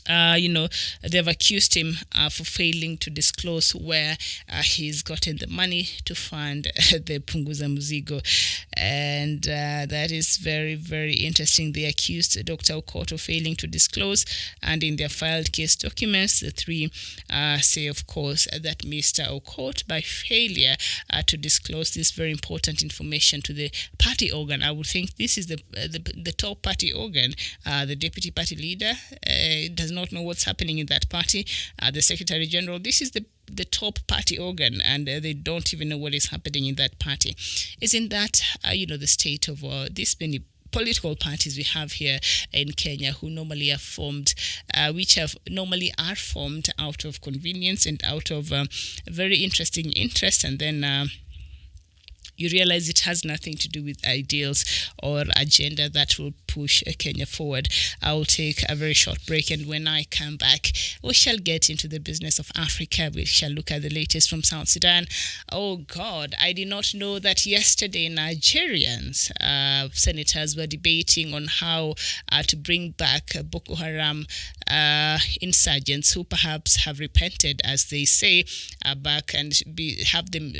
S8: they've accused him for failing to disclose where he's gotten the money to fund the Punguza Muzigo. And that is very, very interesting. They accused Dr. Aukot of failing to disclose, and in their filed case documents, the three say, of course, that Mr. Aukot, by failure to disclose this very important information to the party organ, I would think this is the top party organ, the Deputy Party Leader does not know what's happening in that party. The Secretary General, this is the top party organ, and they don't even know what is happening in that party. Isn't that, the state of this many political parties we have here in Kenya, who normally are formed, normally are formed out of convenience and out of very interesting interest, and then you realize it has nothing to do with ideals or agenda that will push Kenya forward. I will take a very short break, and when I come back, we shall get into the business of Africa. We shall look at the latest from South Sudan. Oh God, I did not know that yesterday Nigerians senators were debating on how to bring back Boko Haram insurgents who perhaps have repented, as they say, back and have them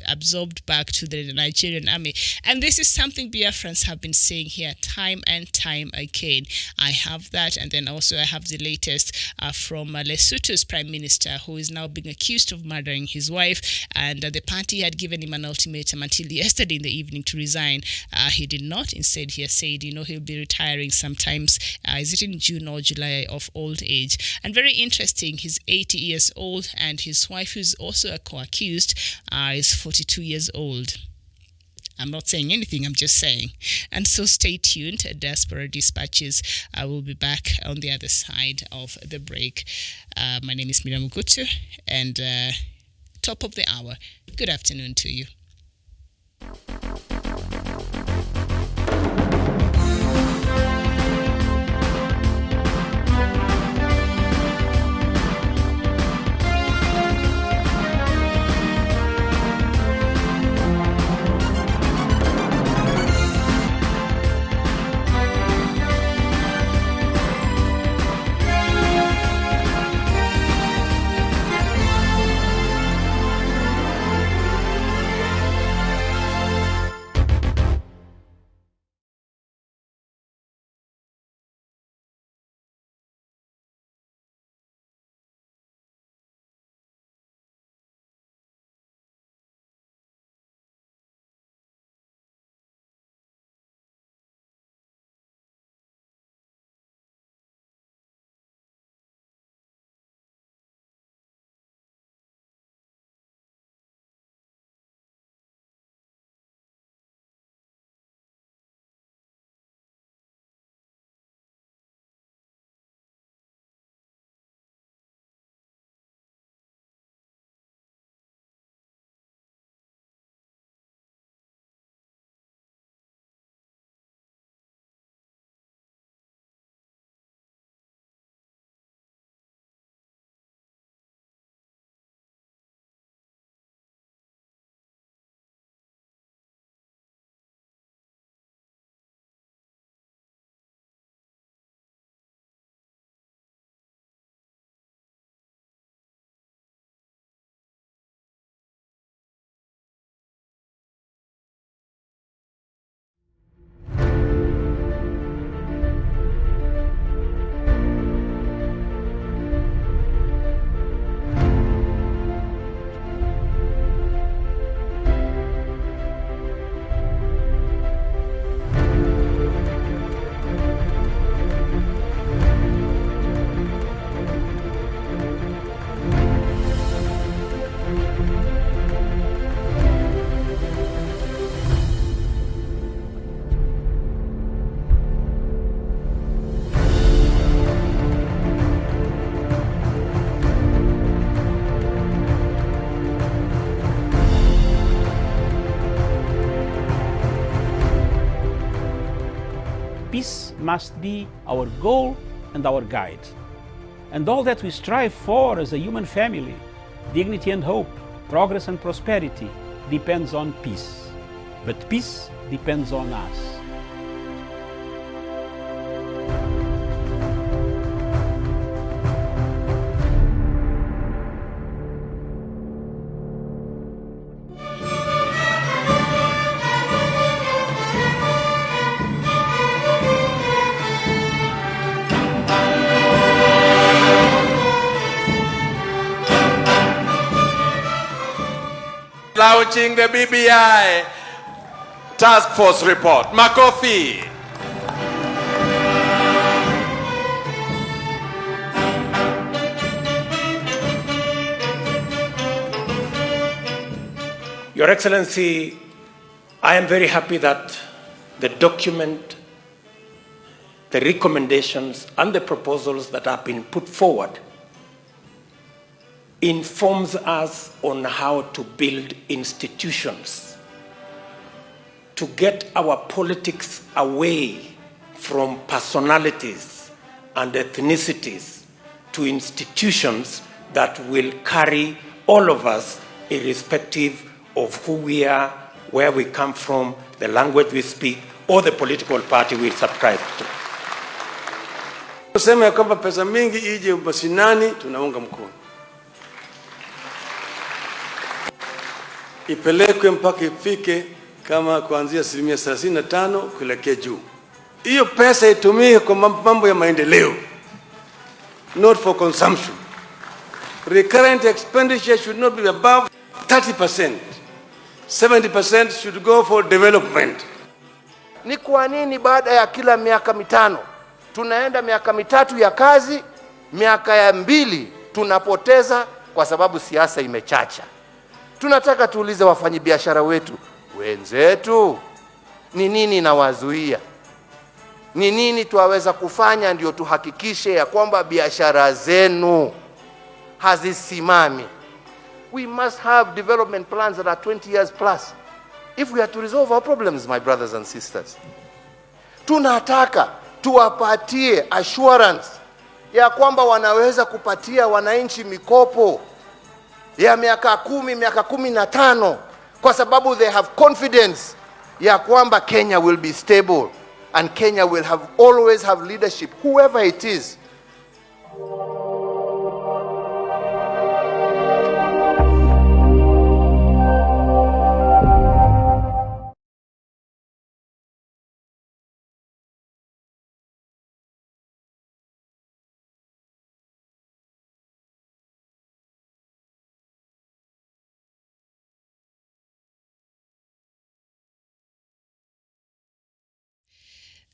S8: absorbed back to the Nigerian army. And this is something Biafrans have been saying here time and time again. I have that, and then also I have the latest from Lesotho's Prime Minister, who is now being accused of murdering his wife, and the party had given him an ultimatum until yesterday in the evening to resign. He did not. Instead, he has said, he'll be retiring sometimes. Is it in June or July, of old age? And very interesting, he's 80 years old, and his wife, who's also a co-accused, is 42 years old. I'm not saying anything, I'm just saying. And so stay tuned. Diaspora Dispatches. I will be back on the other side of the break. My name is Miriam Ugutu, and top of the hour. Good afternoon to you.
S1: must be our goal and our guide. And all that we strive for as a human family, dignity and hope, progress and prosperity, depends on peace. But peace depends on us.
S9: Launching the BBI Task Force report. Makofi.
S10: Your Excellency, I am very happy that the document, the recommendations, and the proposals that have been put forward informs us on how to build institutions to get our politics away from personalities and ethnicities to institutions that will carry all of us irrespective of who we are, where we come from, the language we speak, or the political party we subscribe to.
S9: Kusema ya kwamba pesa mingi ije mashinani, tunaunga mkono. Ipelekwe mpaka ifike kama kuanzia 35% kuelekea juu. Hiyo pesa itumike kwa mambo ya maendeleo, not for consumption. Recurrent expenditure should not be above 30%. 70% should go for development.
S6: Ni kwa nini baada ya kila miaka mitano tunaenda miaka mitatu ya kazi, miaka ya 2 tunapoteza kwa sababu siasa imechacha? Tunataka tuulize wafanyabiashara wetu wenzetu, ni nini inawazuia? Ni nini tuwaweza kufanya ndio tuhakikishe ya kwamba biashara zenu hazisimami? We must have development plans that are 20 years plus if we are to resolve our problems, my brothers and sisters. Tunataka tuwapatie assurance ya kwamba wanaweza kupatia wananchi mikopo ya miaka 10, miaka 15, kwa sababu they have confidence ya kwamba Kenya will be stable and Kenya will always have leadership, whoever it is.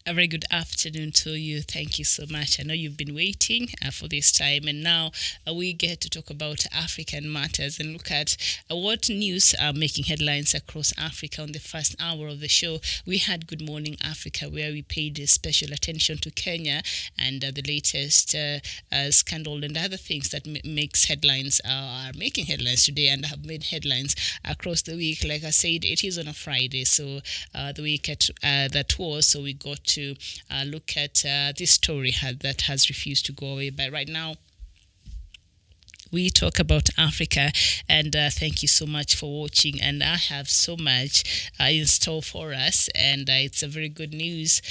S8: A very good afternoon to you. Thank you so much. I know you've been waiting for this time, and now we get to talk about African matters and look at what news are making headlines across Africa. On the first hour of the show, we had Good Morning Africa, where we paid special attention to Kenya and the latest scandal and other things that makes headlines, are making headlines today and have made headlines across the week. Like I said, it is on a Friday, so the week that was, so we got to look at this story that has refused to go away. But right now, we talk about Africa, and thank you so much for watching. And I have so much in store for us, and it's a very good news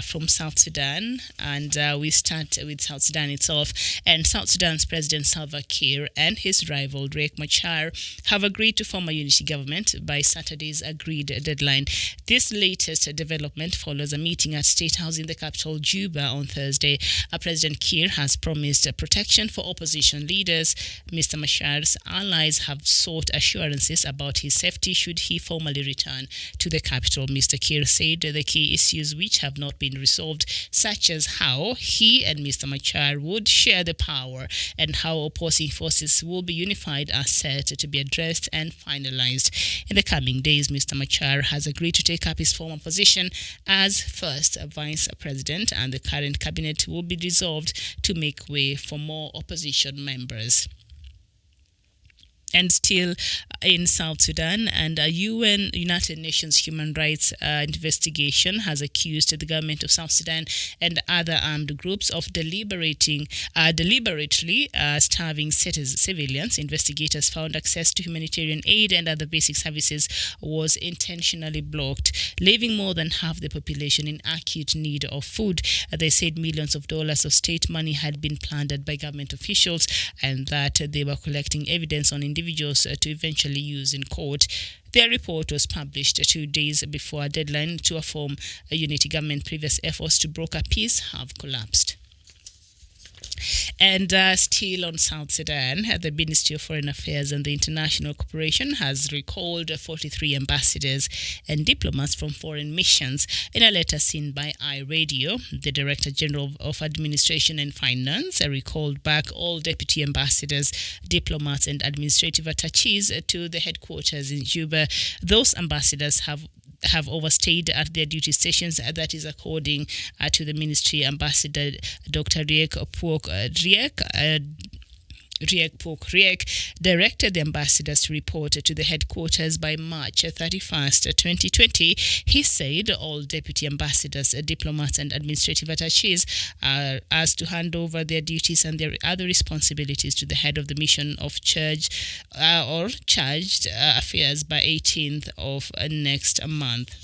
S8: from South Sudan. And we start with South Sudan itself. And South Sudan's President Salva Kiir and his rival Riek Machar have agreed to form a unity government by Saturday's agreed deadline. This latest development follows a meeting at State House in the capital, Juba, on Thursday. President Kiir has promised protection for opposition leaders. Mr. Machar's allies have sought assurances about his safety should he formally return to the capital. Mr. Kiir said the key issues which have not been resolved, such as how he and Mr. Machar would share the power and how opposing forces will be unified, are set to be addressed and finalized in the coming days. Mr. Machar has agreed to take up his former position as first vice president, and the current cabinet will be dissolved to make way for more opposition members. And still in South Sudan, and a United Nations human rights investigation has accused the government of South Sudan and other armed groups of deliberately starving civilians. Investigators found access to humanitarian aid and other basic services was intentionally blocked, leaving more than half the population in acute need of food. They said millions of dollars of state money had been plundered by government officials and that they were collecting evidence on individuals to eventually use in court. Their report was published 2 days before a deadline to form a unity government. Previous efforts to broker peace have collapsed. And still on South Sudan, the Ministry of Foreign Affairs and the International Cooperation has recalled 43 ambassadors and diplomats from foreign missions. In a letter seen by iRadio, the Director General of Administration and Finance recalled back all deputy ambassadors, diplomats, and administrative attaches to the headquarters in Juba. Those ambassadors have overstayed at their duty stations. That is according to the ministry. Ambassador Dr. Riek directed the ambassadors to report to the headquarters by March 31st, 2020. He said all deputy ambassadors, diplomats, and administrative attaches are asked to hand over their duties and their other responsibilities to the head of the mission of charged affairs by 18th of next month.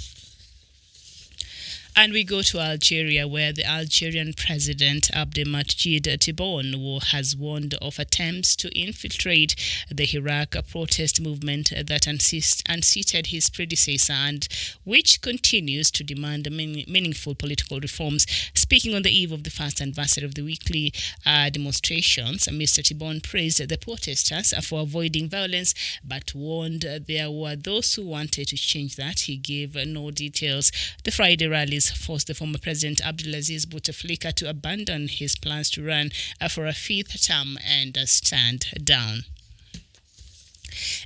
S8: And we go to Algeria, where the Algerian President Abdelmadjid Tebboune has warned of attempts to infiltrate the Iraq protest movement that unseated his predecessor and which continues to demand meaningful political reforms. Speaking on the eve of the first anniversary of the weekly demonstrations, Mr. Tebboune praised the protesters for avoiding violence, but warned there were those who wanted to change that. He gave no details. The Friday rallies forced the former President Abdelaziz Bouteflika to abandon his plans to run for a fifth term and stand down.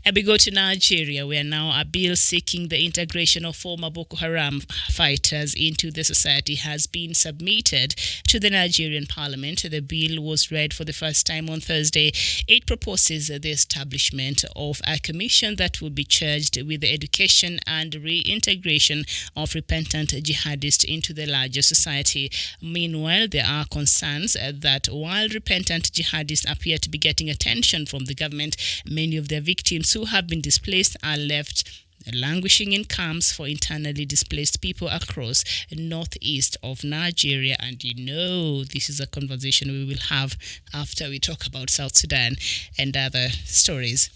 S8: And we go to Nigeria, where now a bill seeking the integration of former Boko Haram fighters into the society has been submitted to the Nigerian parliament. The bill was read for the first time on Thursday. It proposes the establishment of a commission that will be charged with the education and reintegration of repentant jihadists into the larger society. Meanwhile, there are concerns that while repentant jihadists appear to be getting attention from the government, many of their victims who have been displaced are left languishing in camps for internally displaced people across northeast of Nigeria. And this is a conversation we will have after we talk about South Sudan and other stories.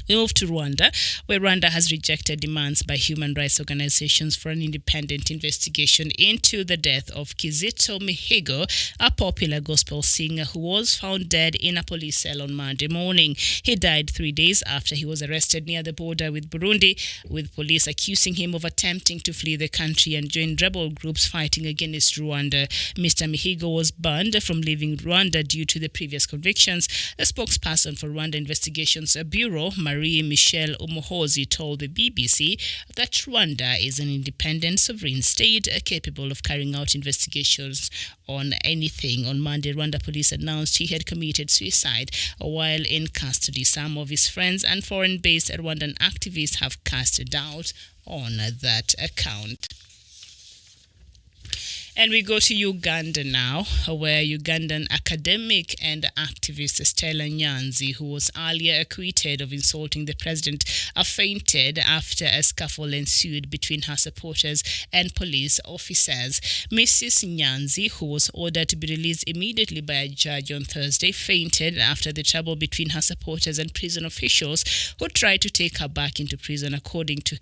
S8: We move to Rwanda, where Rwanda has rejected demands by human rights organizations for an independent investigation into the death of Kizito Mihigo, a popular gospel singer who was found dead in a police cell on Monday morning. He died 3 days after he was arrested near the border with Burundi, with police accusing him of attempting to flee the country and join rebel groups fighting against Rwanda. Mr. Mihigo was banned from leaving Rwanda due to the previous convictions. A spokesperson for Rwanda Investigations Bureau, Marie-Michelle Umuhozi, told the BBC that Rwanda is an independent sovereign state capable of carrying out investigations on anything. On Monday, Rwanda police announced he had committed suicide while in custody. Some of his friends and foreign-based Rwandan activists have cast doubt on that account. And we go to Uganda now, where Ugandan academic and activist Stella Nyanzi, who was earlier acquitted of insulting the president, fainted after a scuffle ensued between her supporters and police officers. Mrs. Nyanzi, who was ordered to be released immediately by a judge on Thursday, fainted after the trouble between her supporters and prison officials who tried to take her back into prison, according to...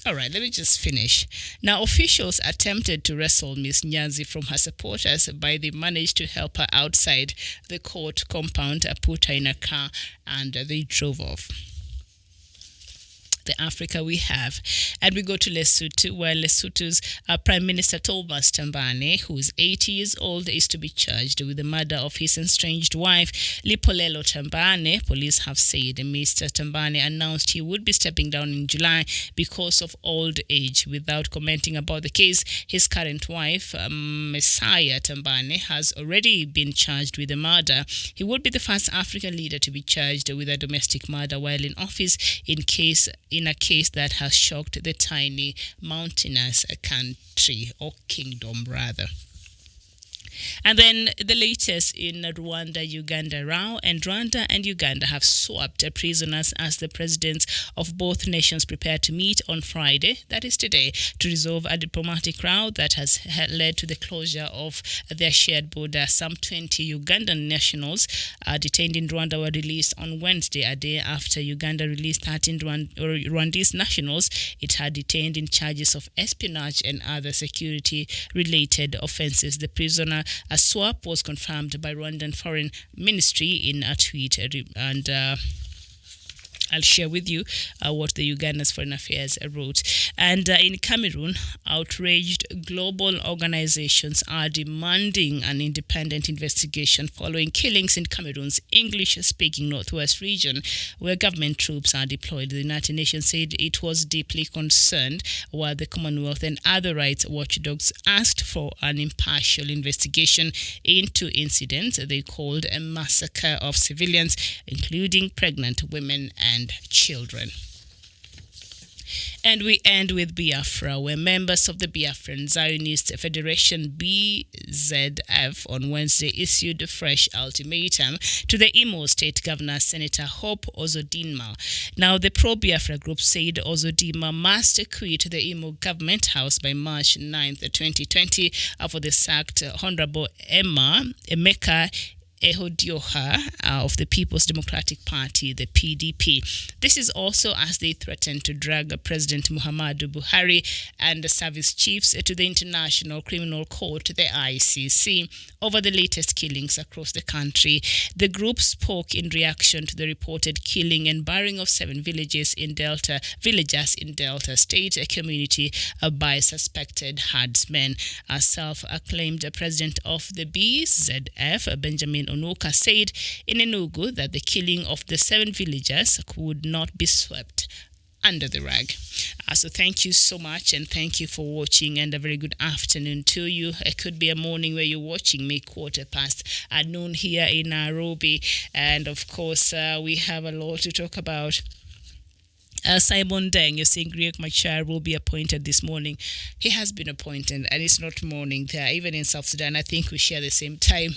S8: All right, let me just finish. Now, officials attempted to wrestle Ms. Nyanzi from her supporters, but they managed to help her outside the court compound, put her in a car, and they drove off. the Africa we have. And we go to Lesotho, where Lesotho's Prime Minister Thomas Tambane, who is 80 years old, is to be charged with the murder of his estranged wife, Lipolelo Tambane. Police have said Mr. Tambane announced he would be stepping down in July because of old age. Without commenting about the case, his current wife, Messiah Tambane, has already been charged with the murder. He would be the first African leader to be charged with a domestic murder while in office in a case that has shocked the tiny mountainous country, or kingdom rather. And then the latest in Rwanda-Uganda row, and Rwanda and Uganda have swapped prisoners as the presidents of both nations prepare to meet on Friday, that is today, to resolve a diplomatic row that has led to the closure of their shared border. Some 20 Ugandan nationals detained in Rwanda were released on Wednesday, a day after Uganda released 13 Rwandese nationals it had detained in charges of espionage and other security-related offenses. The prisoner a swap was confirmed by Rwandan Foreign Ministry in a tweet, and I'll share with you what the Uganda's Foreign Affairs wrote. And in Cameroon, outraged global organizations are demanding an independent investigation following killings in Cameroon's English-speaking northwest region, where government troops are deployed. The United Nations said it was deeply concerned, while the Commonwealth and other rights watchdogs asked for an impartial investigation into incidents they called a massacre of civilians, including pregnant women and children. And we end with Biafra, where members of the Biafran Zionist Federation BZF on Wednesday issued a fresh ultimatum to the Imo State Governor, Senator Hope Ozodinma. Now, the pro-Biafra group said Ozodinma must quit the Imo government house by March 9th, 2020 for the sacked Honorable Emeka Ehodioha of the People's Democratic Party, the PDP. This is also as they threaten to drag President Muhammadu Buhari and the service chiefs to the International Criminal Court, the ICC, over the latest killings across the country. The group spoke in reaction to the reported killing and burning of 7 villagers in Delta State community by suspected herdsmen. A self-acclaimed president of the BZF, Benjamin Onuka, said in Enugu that the killing of the 7 villagers could not be swept under the rug. So thank you so much, and thank you for watching, and a very good afternoon to you. It could be a morning where you're watching me noon here in Nairobi, and of course we have a lot to talk about. Simon Deng, you're saying Riek Machar will be appointed this morning. He has been appointed, and it's not morning there. Even in South Sudan, I think we share the same time,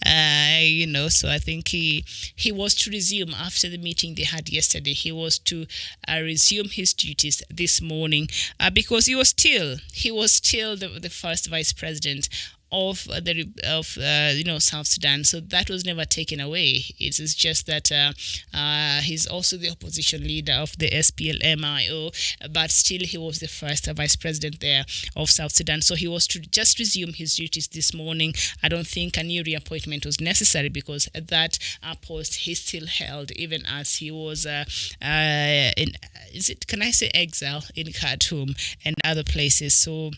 S8: so I think he was to resume after the meeting they had yesterday. He was to resume his duties this morning because he was still the first vice president of South Sudan. So that was never taken away. It's just that he's also the opposition leader of the SPLM-IO, but still he was the first vice president there of South Sudan. So he was to just resume his duties this morning. I don't think a new reappointment was necessary because that post he still held even as he was exile in Khartoum and other places. So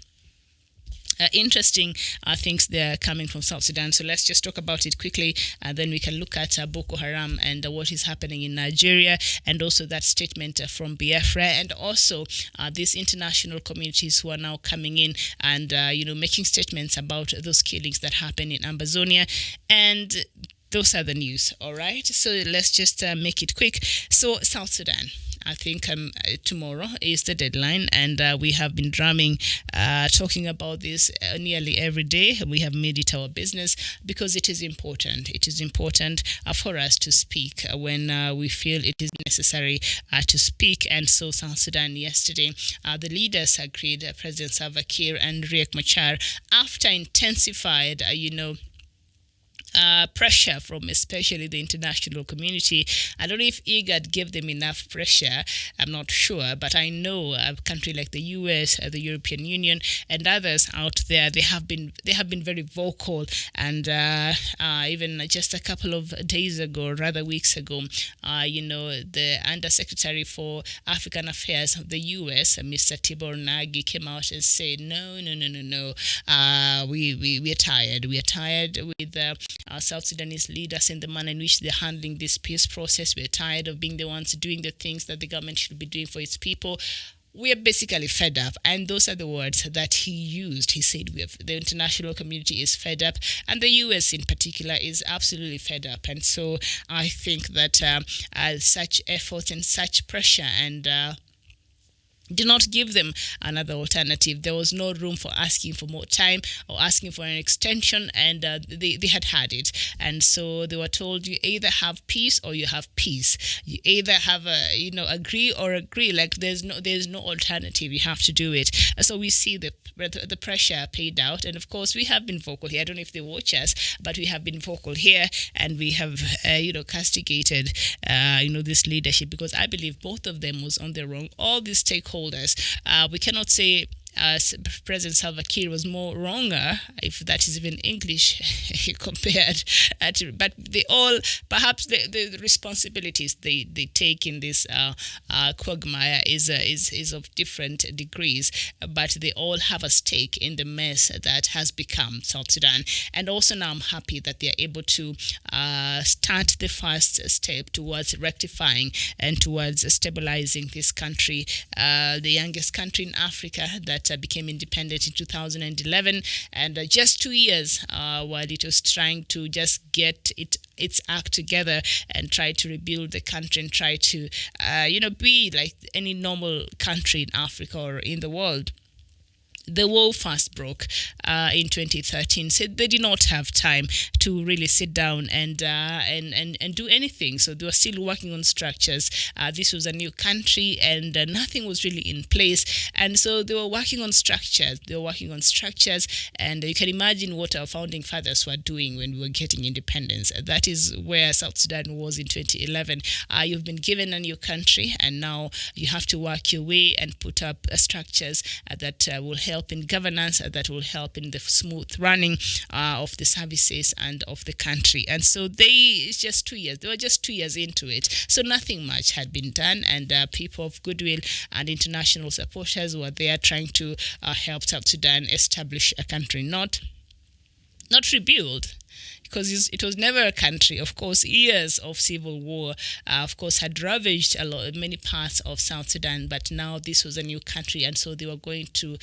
S8: interesting things there coming from South Sudan. So let's just talk about it quickly, and then we can look at Boko Haram and what is happening in Nigeria, and also that statement from Biafra, and also these international communities who are now coming in and making statements about those killings that happened in Amazonia. And those are the news. All right, so let's just make it quick. So South Sudan, I think tomorrow is the deadline, and we have been talking about this nearly every day. We have made it our business because it is important. It is important for us to speak when we feel it is necessary to speak. And so South Sudan yesterday, the leaders agreed, President Salva Kiir and Riek Machar, after intensified, pressure from especially the international community. I don't know if IGAD gave them enough pressure. I'm not sure, but I know a country like the US, the European Union, and others out there, they have been very vocal. And even just a couple of days ago, rather weeks ago, the Undersecretary for African Affairs of the US, Mr. Tibor Nagy, came out and said, no. We are tired. We are tired with South Sudanese leaders and the manner in which they're handling this peace process. We're tired of being the ones doing the things that the government should be doing for its people. We are basically fed up. And those are the words that he used. He said the international community is fed up, and the US in particular is absolutely fed up. And so I think that such efforts and such pressure and did not give them another alternative. There was no room for asking for more time or asking for an extension, and they had it. And so they were told, you either have peace or you have peace. You either have agree or agree. Like there's no alternative. You have to do it. So we see the pressure paid out, and of course we have been vocal here. I don't know if they watch us, but we have been vocal here, and we have castigated this leadership, because I believe both of them was on their wrong. All these stakeholders. We cannot say President Salva Kiir was more wronger, if that is even English, compared to, but they all, perhaps the responsibilities they take in this quagmire is of different degrees, but they all have a stake in the mess that has become South Sudan. And also now I'm happy that they are able to start the first step towards rectifying and towards stabilizing this country, the youngest country in Africa that became independent in 2011, and just 2 years while it was trying to just get its act together and try to rebuild the country and try to be like any normal country in Africa or in the world. The war first broke in 2013, so they did not have time to really sit down and do anything. So they were still working on structures. This was a new country, and nothing was really in place. And so they were working on structures. And you can imagine what our founding fathers were doing when we were getting independence. That is where South Sudan was in 2011. You've been given a new country, and now you have to work your way and put up structures that will help in governance, that will help in the smooth running of the services and of the country. And so they were just 2 years into it. So nothing much had been done, and people of goodwill and international supporters were there trying to help South Sudan establish a country, not rebuild, because it was never a country. Of course, years of civil war, had ravaged many parts of South Sudan, but now this was a new country, and so they were going to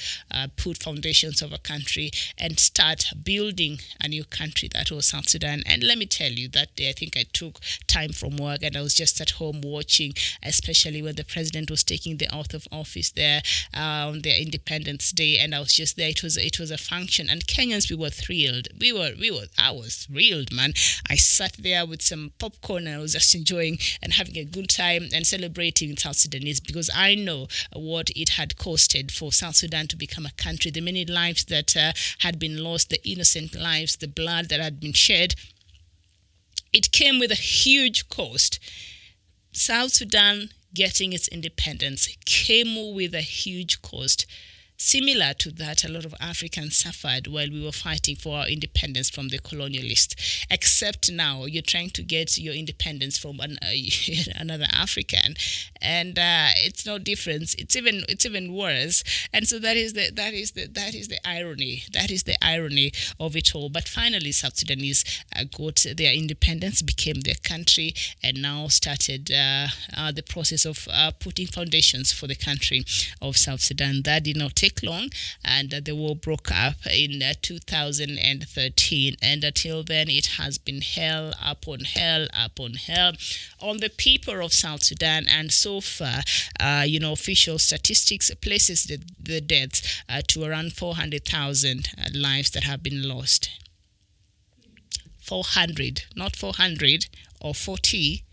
S8: put foundations of a country and start building a new country that was South Sudan. And let me tell you, that day I think I took time from work, and I was just at home watching, especially when the president was taking the oath of office there on their Independence Day, and I was just there. It was a function, and Kenyans, we were thrilled. I was thrilled, man. I sat there with some popcorn, and I was just enjoying and having a good time and celebrating South Sudanese, because I know what it had costed for South Sudan to become a country, the many lives that had been lost, the innocent lives, the blood that had been shed. It came with a huge cost. South Sudan getting its independence came with a huge cost. Similar to that, a lot of Africans suffered while we were fighting for our independence from the colonialists. Except now, you're trying to get your independence from another African, and it's no difference. It's even worse. And so that is the irony. That is the irony of it all. But finally, South Sudanese got their independence, became their country, and now started the process of putting foundations for the country of South Sudan. That did not take long, and the war broke up in 2013, and until then it has been hell upon hell upon hell on the people of South Sudan. And so far, official statistics places the deaths to around 400,000 lives that have been lost. 400, not 400 or 40.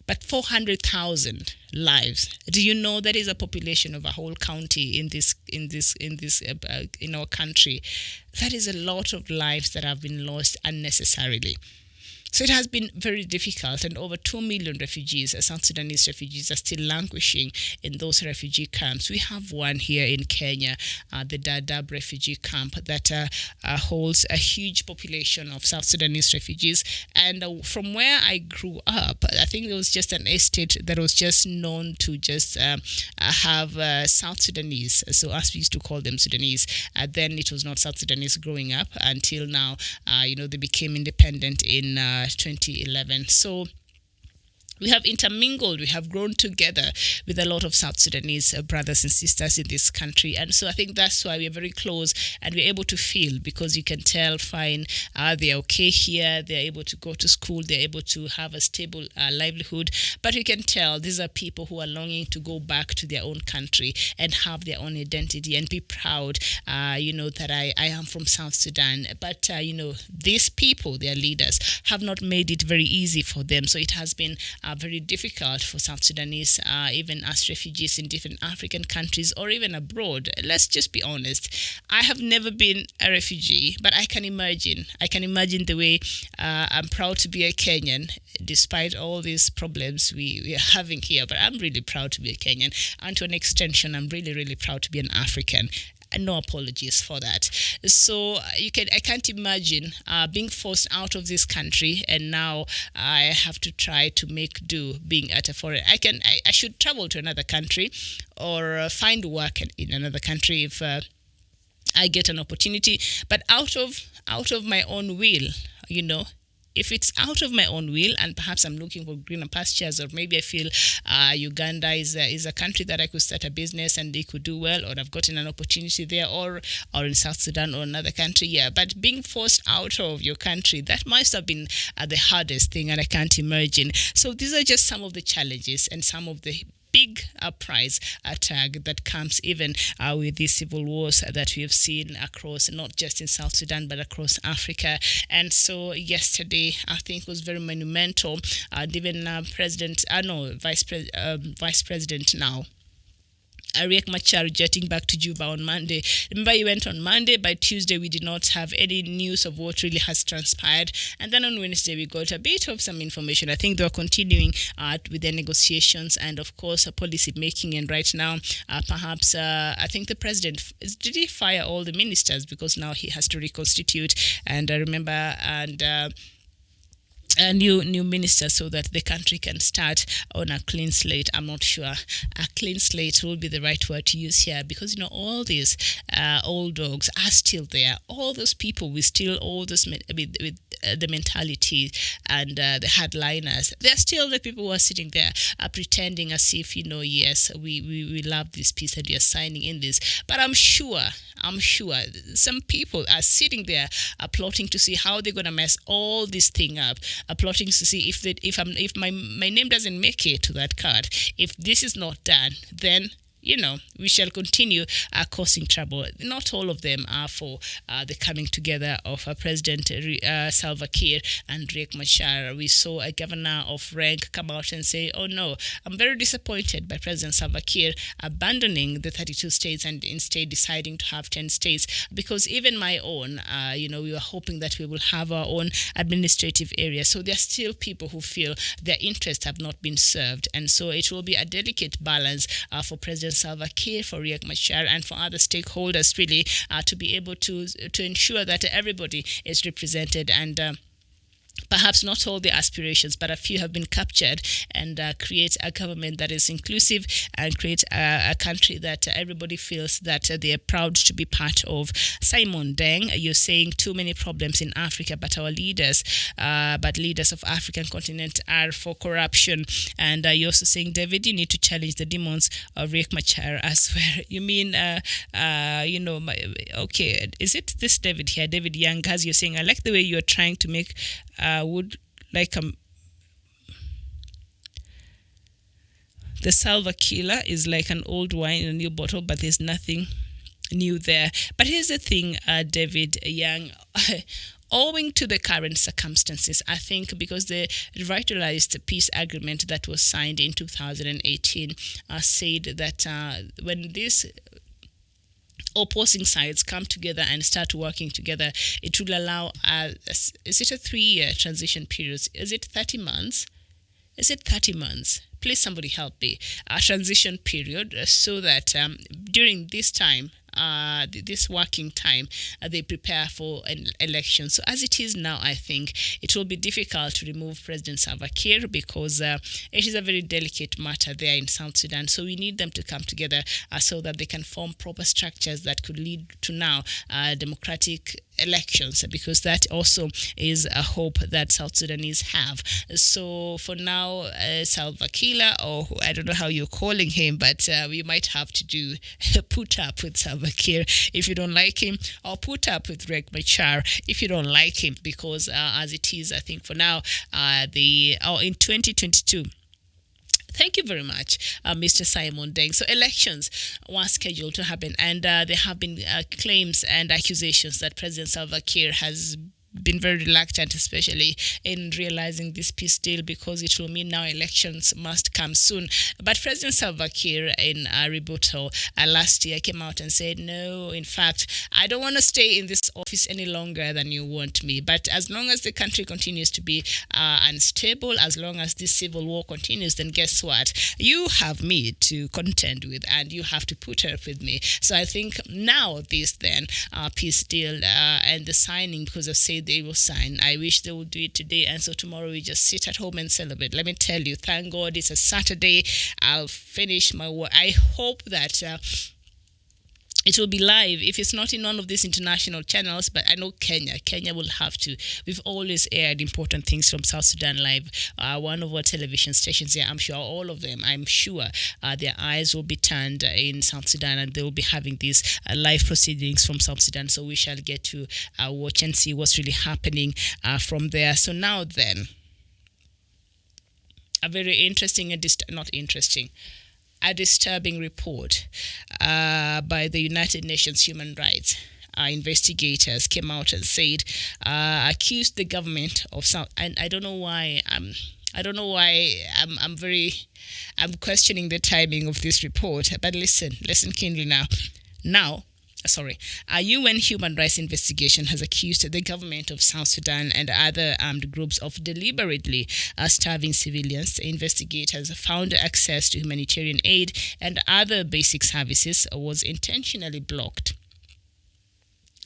S8: But 400,000 lives. Do you know that is a population of a whole county in our country? That is a lot of lives that have been lost unnecessarily. So it has been very difficult, and over 2 million refugees, South Sudanese refugees, are still languishing in those refugee camps. We have one here in Kenya, the Dadaab refugee camp, that holds a huge population of South Sudanese refugees. And from where I grew up, I think there was just an estate that was just known to just have South Sudanese. So as we used to call them Sudanese, then it was not South Sudanese growing up until now. They became independent in 2011. So we have intermingled, we have grown together with a lot of South Sudanese brothers and sisters in this country. And so I think that's why we're very close and we're able to feel, because you can tell, fine, they're okay here, they're able to go to school, they're able to have a stable livelihood. But you can tell these are people who are longing to go back to their own country and have their own identity and be proud, that I am from South Sudan. But, these people, their leaders, have not made it very easy for them. So it has been very difficult for South Sudanese, even as refugees in different African countries or even abroad. Let's just be honest. I have never been a refugee, but I can imagine. The way I'm proud to be a Kenyan, despite all these problems we are having here. But I'm really proud to be a Kenyan. And to an extension, I'm really, really proud to be an African. And no apologies for that. So I can't imagine being forced out of this country, and now I have to try to make do being at a foreign. I should travel to another country or find work in another country if I get an opportunity. But out of my own will, if it's out of my own will, and perhaps I'm looking for greener pastures, or maybe I feel Uganda is a country that I could start a business and they could do well, or I've gotten an opportunity there, or in South Sudan or another country, yeah. But being forced out of your country, that must have been the hardest thing, and I can't imagine. So these are just some of the challenges and some of the big price tag that comes even with these civil wars that we have seen across, not just in South Sudan, but across Africa. And so yesterday, I think, was very monumental. Even Vice President now, Riek Machar, jetting back to Juba on Monday. Remember, he went on Monday. By Tuesday, we did not have any news of what really has transpired. And then on Wednesday, we got a bit of some information. I think they are continuing with their negotiations and, of course, policy making. And right now, perhaps, I think the president, did he fire all the ministers? Because now he has to reconstitute. And I remember, a new minister, so that the country can start on a clean slate. I'm not sure a clean slate will be the right word to use here, because all these old dogs are still there. All those people with still all this with the mentality and the hardliners, they're still the people who are sitting there pretending as if yes, we love this peace and we are signing in this. But I'm sure some people are sitting there plotting to see how they're gonna mess all this thing up, plotting to see if my name doesn't make it to that card. If this is not done, then we shall continue causing trouble. Not all of them are for the coming together of President Salva Kiir and Riek Machar. We saw a governor of rank come out and say, oh no, I'm very disappointed by President Salva Kiir abandoning the 32 states and instead deciding to have 10 states, because even my own, we were hoping that we will have our own administrative area. So there are still people who feel their interests have not been served. And so it will be a delicate balance for President Salva Kiir, for Riek Machar, and for other stakeholders, really, to be able to ensure that everybody is represented and perhaps not all the aspirations, but a few have been captured, and create a government that is inclusive and create a country that everybody feels that they are proud to be part of. Simon Deng, you're saying too many problems in Africa, but our leaders of African continent are for corruption. And you're also saying, David, you need to challenge the demons of Riek Machar as well. You mean, okay, is it this David here, David Young, as you're saying, I like the way you're trying to make would like the Salva Killer is like an old wine in a new bottle, but there's nothing new there. But here's the thing, David Young, owing to the current circumstances, I think because the revitalized peace agreement that was signed in 2018 said that when this opposing sides come together and start working together, it will allow, is it a 3-year transition period? Is it 30 months? Is it 30 months? Please, somebody help me. A transition period so that during this time, this working time, they prepare for an election. So as it is now, I think it will be difficult to remove President Salva Kiir because it is a very delicate matter there in South Sudan. So we need them to come together so that they can form proper structures that could lead to now democratic elections, because that also is a hope that South Sudanese have. So for now, Salva Kiir, or I don't know how you're calling him, but we might have to do put up with Salva Kiir if you don't like him, or put up with Riek Machar if you don't like him, because as it is, I think for now, in 2022. Thank you very much, Mr. Simon Deng. So elections were scheduled to happen, and there have been claims and accusations that President Salva Kiir has been very reluctant, especially in realizing this peace deal, because it will mean now elections must come soon. But President Salva Kiir, in a rebuttal last year, came out and said, no, in fact, I don't want to stay in this office any longer than you want me. But as long as the country continues to be unstable, as long as this civil war continues, then guess what? You have me to contend with, and you have to put up with me. So I think now this then peace deal and the signing, because I've said they will sign. I wish they would do it today, and so tomorrow we just sit at home and celebrate. Let me tell you, thank God it's a Saturday. I'll finish my work. I hope that it will be live if it's not in one of these international channels, but I know Kenya will have to. We've always aired important things from South Sudan live. One of our television stations here, I'm sure all of them, I'm sure their eyes will be turned in South Sudan, and they will be having these live proceedings from South Sudan. So we shall get to watch and see what's really happening from there. So now then, a very interesting and a disturbing report by the United Nations Human Rights investigators came out and said, accused the government of some, and I don't know why I'm questioning the timing of this report, but listen keenly now. A UN human rights investigation has accused the government of South Sudan and other armed groups of deliberately starving civilians. Investigators found access to humanitarian aid and other basic services was intentionally blocked,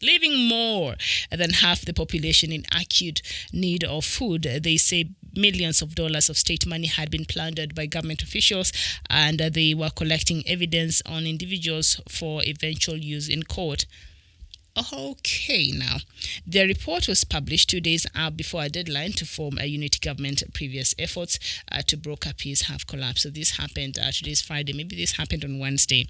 S8: leaving more than half the population in acute need of food. They say millions of dollars of state money had been plundered by government officials, and they were collecting evidence on individuals for eventual use in court. Okay, now, the report was published 2 days before a deadline to form a unity government. Previous efforts to broker peace have collapsed. So this happened, today's Friday, maybe this happened on Wednesday.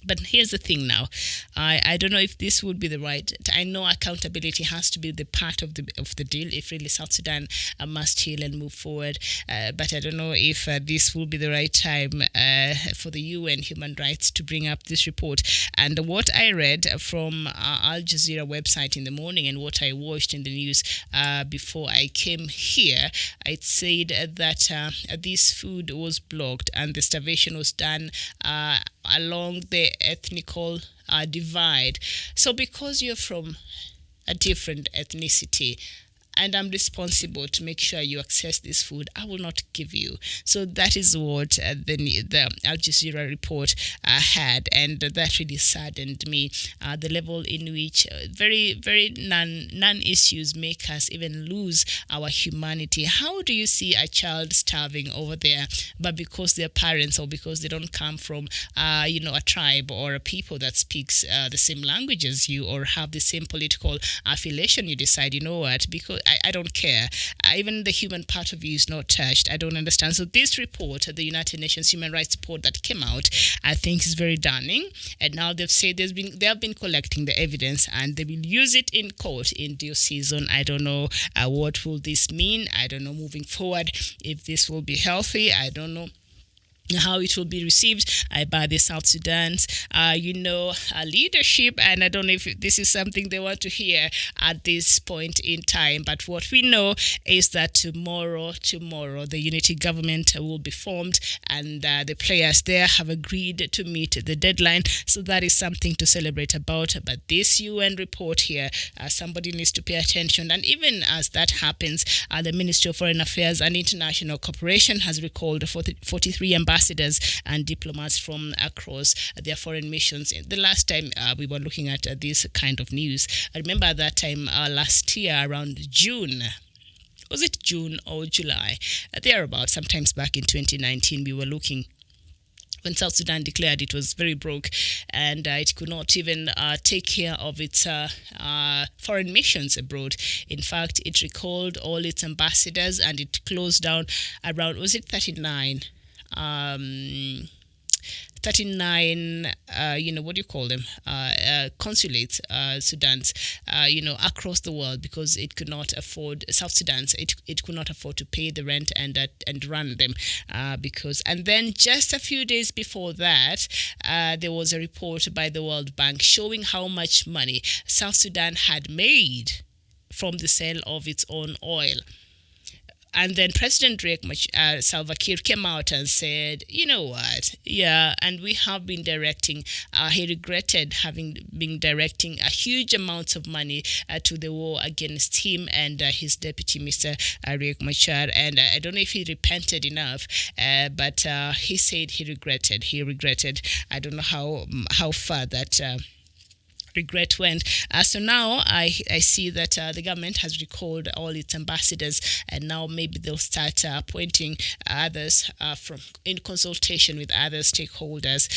S8: But here's the thing now. I don't know if this would be the right. I know accountability has to be the part of the deal if really South Sudan must heal and move forward. But I don't know if this will be the right time for the UN human rights to bring up this report. And what I read from Al Jazeera website in the morning and what I watched in the news before I came here, it said that this food was blocked and the starvation was done along the ethnical divide. So because you're from a different ethnicity and I'm responsible to make sure you access this food, I will not give you. So that is what the Al Jazeera report had, and that really saddened me. The level in which very, very non-issues make us even lose our humanity. How do you see a child starving over there, but because their parents or because they don't come from, a tribe or a people that speaks the same language as you or have the same political affiliation, you decide, you know what, because I don't care. Even the human part of you is not touched. I don't understand. So this report, the United Nations Human Rights report that came out, I think is very damning. And now they've said they have been collecting the evidence and they will use it in court in due season. I don't know what will this mean. I don't know moving forward if this will be healthy. I don't know how it will be received by the South Sudan's, leadership. And I don't know if this is something they want to hear at this point in time. But what we know is that tomorrow, the unity government will be formed, and the players there have agreed to meet the deadline. So that is something to celebrate about. But this UN report here, somebody needs to pay attention. And even as that happens, the Ministry of Foreign Affairs and International Cooperation has recalled 43 ambassadors and diplomats from across their foreign missions. The last time we were looking at this kind of news, I remember at that time last year around June. Was it June or July? Thereabout, sometimes back in 2019, we were looking when South Sudan declared it was very broke and it could not even take care of its foreign missions abroad. In fact, it recalled all its ambassadors and it closed down around, was it 39? 39, what do you call them? Consulates, Sudan's, across the world, because it could not afford, South Sudan's, it could not afford to pay the rent and run them. And then just a few days before that, there was a report by the World Bank showing how much money South Sudan had made from the sale of its own oil. And then President Salva Kiir came out and said, you know what, and we have been directing, he regretted having been directing a huge amounts of money to the war against him and his deputy, Mr. Riek Machar. And I don't know if he repented enough, but he said he regretted. I don't know how far that regret went. So now I see that the government has recalled all its ambassadors, and now maybe they'll start appointing others in consultation with other stakeholders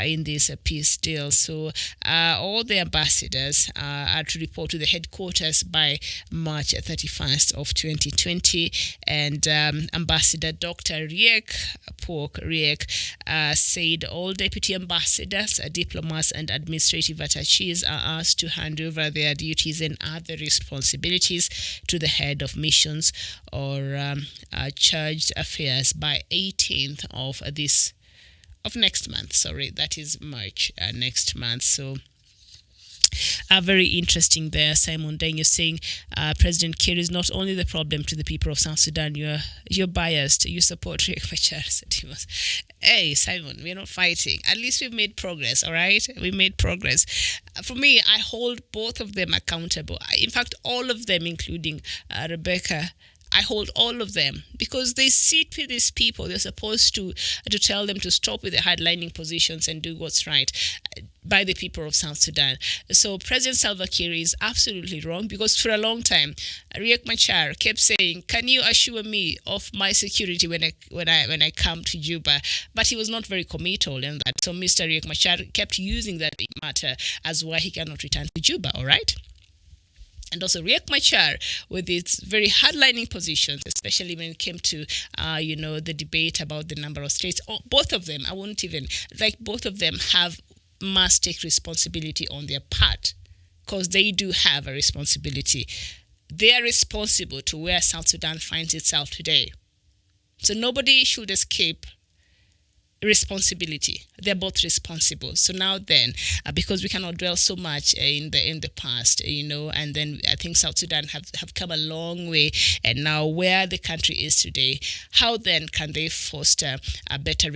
S8: in this peace deal. So all the ambassadors are to report to the headquarters by March 31st of 2020. And Ambassador Dr. Riek said all deputy ambassadors, diplomats, and administrative attaches are asked to hand over their duties and other responsibilities to the head of missions or charged affairs by 18th of next month. Sorry, that is March next month. So very interesting there. Simon Deng, you're saying President Kiir is not only the problem to the people of South Sudan, you're biased. You support Riek Machar. Hey, Simon, we're not fighting. At least we've made progress, all right? We made progress. For me, I hold both of them accountable. In fact, all of them, including Rebecca, I hold all of them because they sit with these people. They're supposed to tell them to stop with their hardlining positions and do what's right by the people of South Sudan. So President Salva Kiir is absolutely wrong because for a long time, Riek Machar kept saying, "Can you assure me of my security when I come to Juba?" But he was not very committal in that. So Mr. Riek Machar kept using that matter as why he cannot return to Juba. All right. And also Riek Machar, with its very hardlining positions, especially when it came to, the debate about the number of states. Both of them, both of them must take responsibility on their part, because they do have a responsibility. They are responsible to where South Sudan finds itself today. So nobody should escape responsibility. They're both responsible. So now then, because we cannot dwell so much in the past, and then I think South Sudan have come a long way, and now where the country is today, how then can they foster a better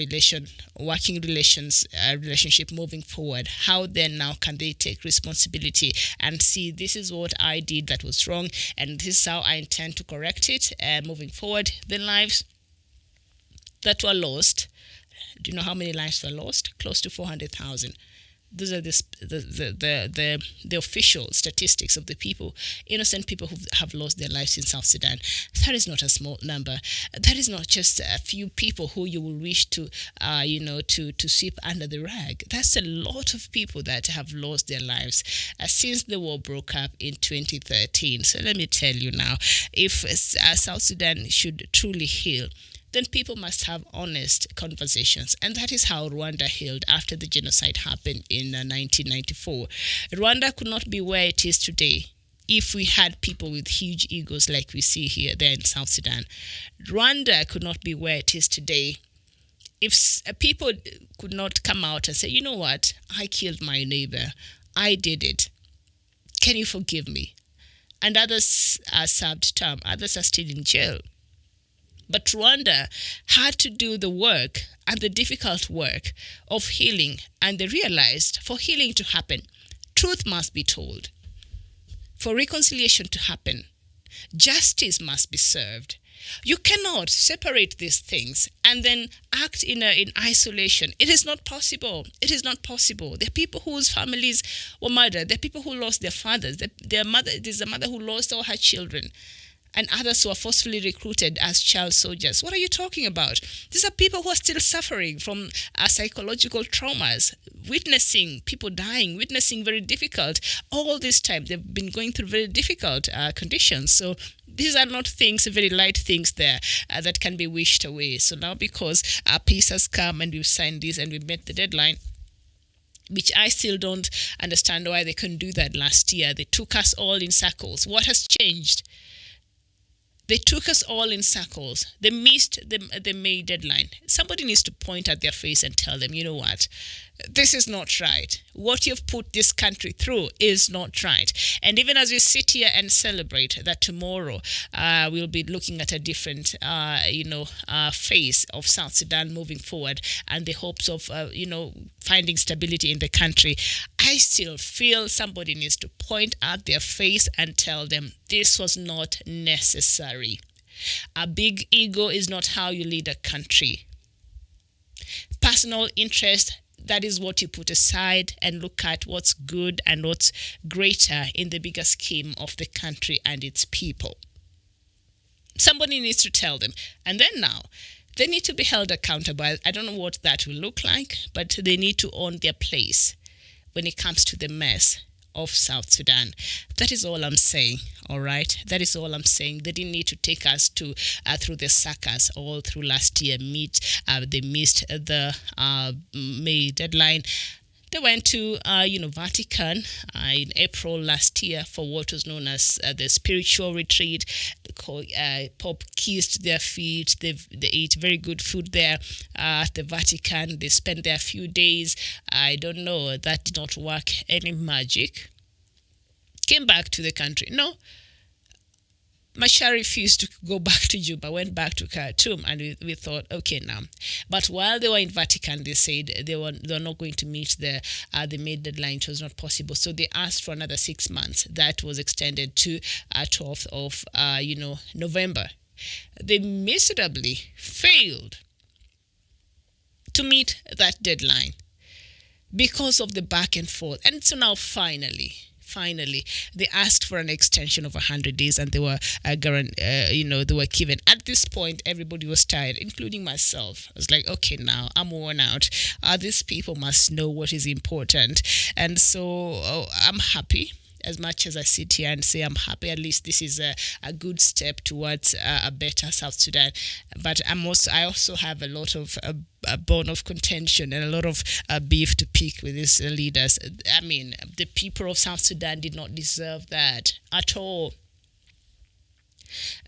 S8: working relationship moving forward? How then now can they take responsibility and see this is what I did that was wrong, and this is how I intend to correct it moving forward? The lives that were lost. Do you know how many lives were lost? Close to 400,000. Those are the official statistics of the innocent people who have lost their lives in South Sudan. That is not a small number. That is not just a few people who you will wish to sweep under the rag. That's a lot of people that have lost their lives since the war broke up in 2013. So let me tell you now, if South Sudan should truly heal, then people must have honest conversations. And that is how Rwanda healed after the genocide happened in 1994. Rwanda could not be where it is today if we had people with huge egos like we see there in South Sudan. Rwanda could not be where it is today if people could not come out and say, you know what, I killed my neighbor, I did it, can you forgive me? And others are served term, others are still in jail. But Rwanda had to do the work and the difficult work of healing, and they realized for healing to happen, truth must be told. For reconciliation to happen, justice must be served. You cannot separate these things and then act in isolation. It is not possible. It is not possible. There are people whose families were murdered. There are people who lost their fathers. There's a mother who lost all her children, and others who are forcefully recruited as child soldiers. What are you talking about? These are people who are still suffering from psychological traumas, witnessing people dying, witnessing very difficult. All this time, they've been going through very difficult conditions. So these are not things, very light things there that can be wished away. So now because peace has come and we've signed this and we met the deadline, which I still don't understand why they couldn't do that last year. They took us all in circles. What has changed? They took us all in circles. They missed the May deadline. Somebody needs to point at their face and tell them, you know what, this is not right. What you've put this country through is not right. And even as we sit here and celebrate that tomorrow we'll be looking at a different, face of South Sudan moving forward and the hopes of, finding stability in the country, I still feel somebody needs to point at their face and tell them this was not necessary. A big ego is not how you lead a country. Personal interest, that is what you put aside and look at what's good and what's greater in the bigger scheme of the country and its people. Somebody needs to tell them. And then now, they need to be held accountable. I don't know what that will look like, but they need to own their place when it comes to the mess of South Sudan. That is all I'm saying, all right? That is all I'm saying. They didn't need to take us to through the circus all through last year. They missed the May deadline. They went to, Vatican in April last year for what was known as the spiritual retreat. Pope kissed their feet. They ate very good food there at the Vatican. They spent there a few days. I don't know. That did not work any magic. Came back to the country. No. Machar refused to go back to Juba, went back to Khartoum, and we thought, okay, now. But while they were in Vatican, they said they were not going to meet the May deadline. It was not possible. So they asked for another 6 months. That was extended to 12th of November. They miserably failed to meet that deadline because of the back and forth. And so now finally, they asked for an extension of 100 days, and they were they were given. At this point, everybody was tired, including myself. I was like, okay, now I'm worn out. These people must know what is important, and so I'm happy. As much as I sit here and say I'm happy, at least this is a good step towards a better South Sudan. But I also have a lot of a bone of contention and a lot of beef to pick with these leaders. I mean, the people of South Sudan did not deserve that at all.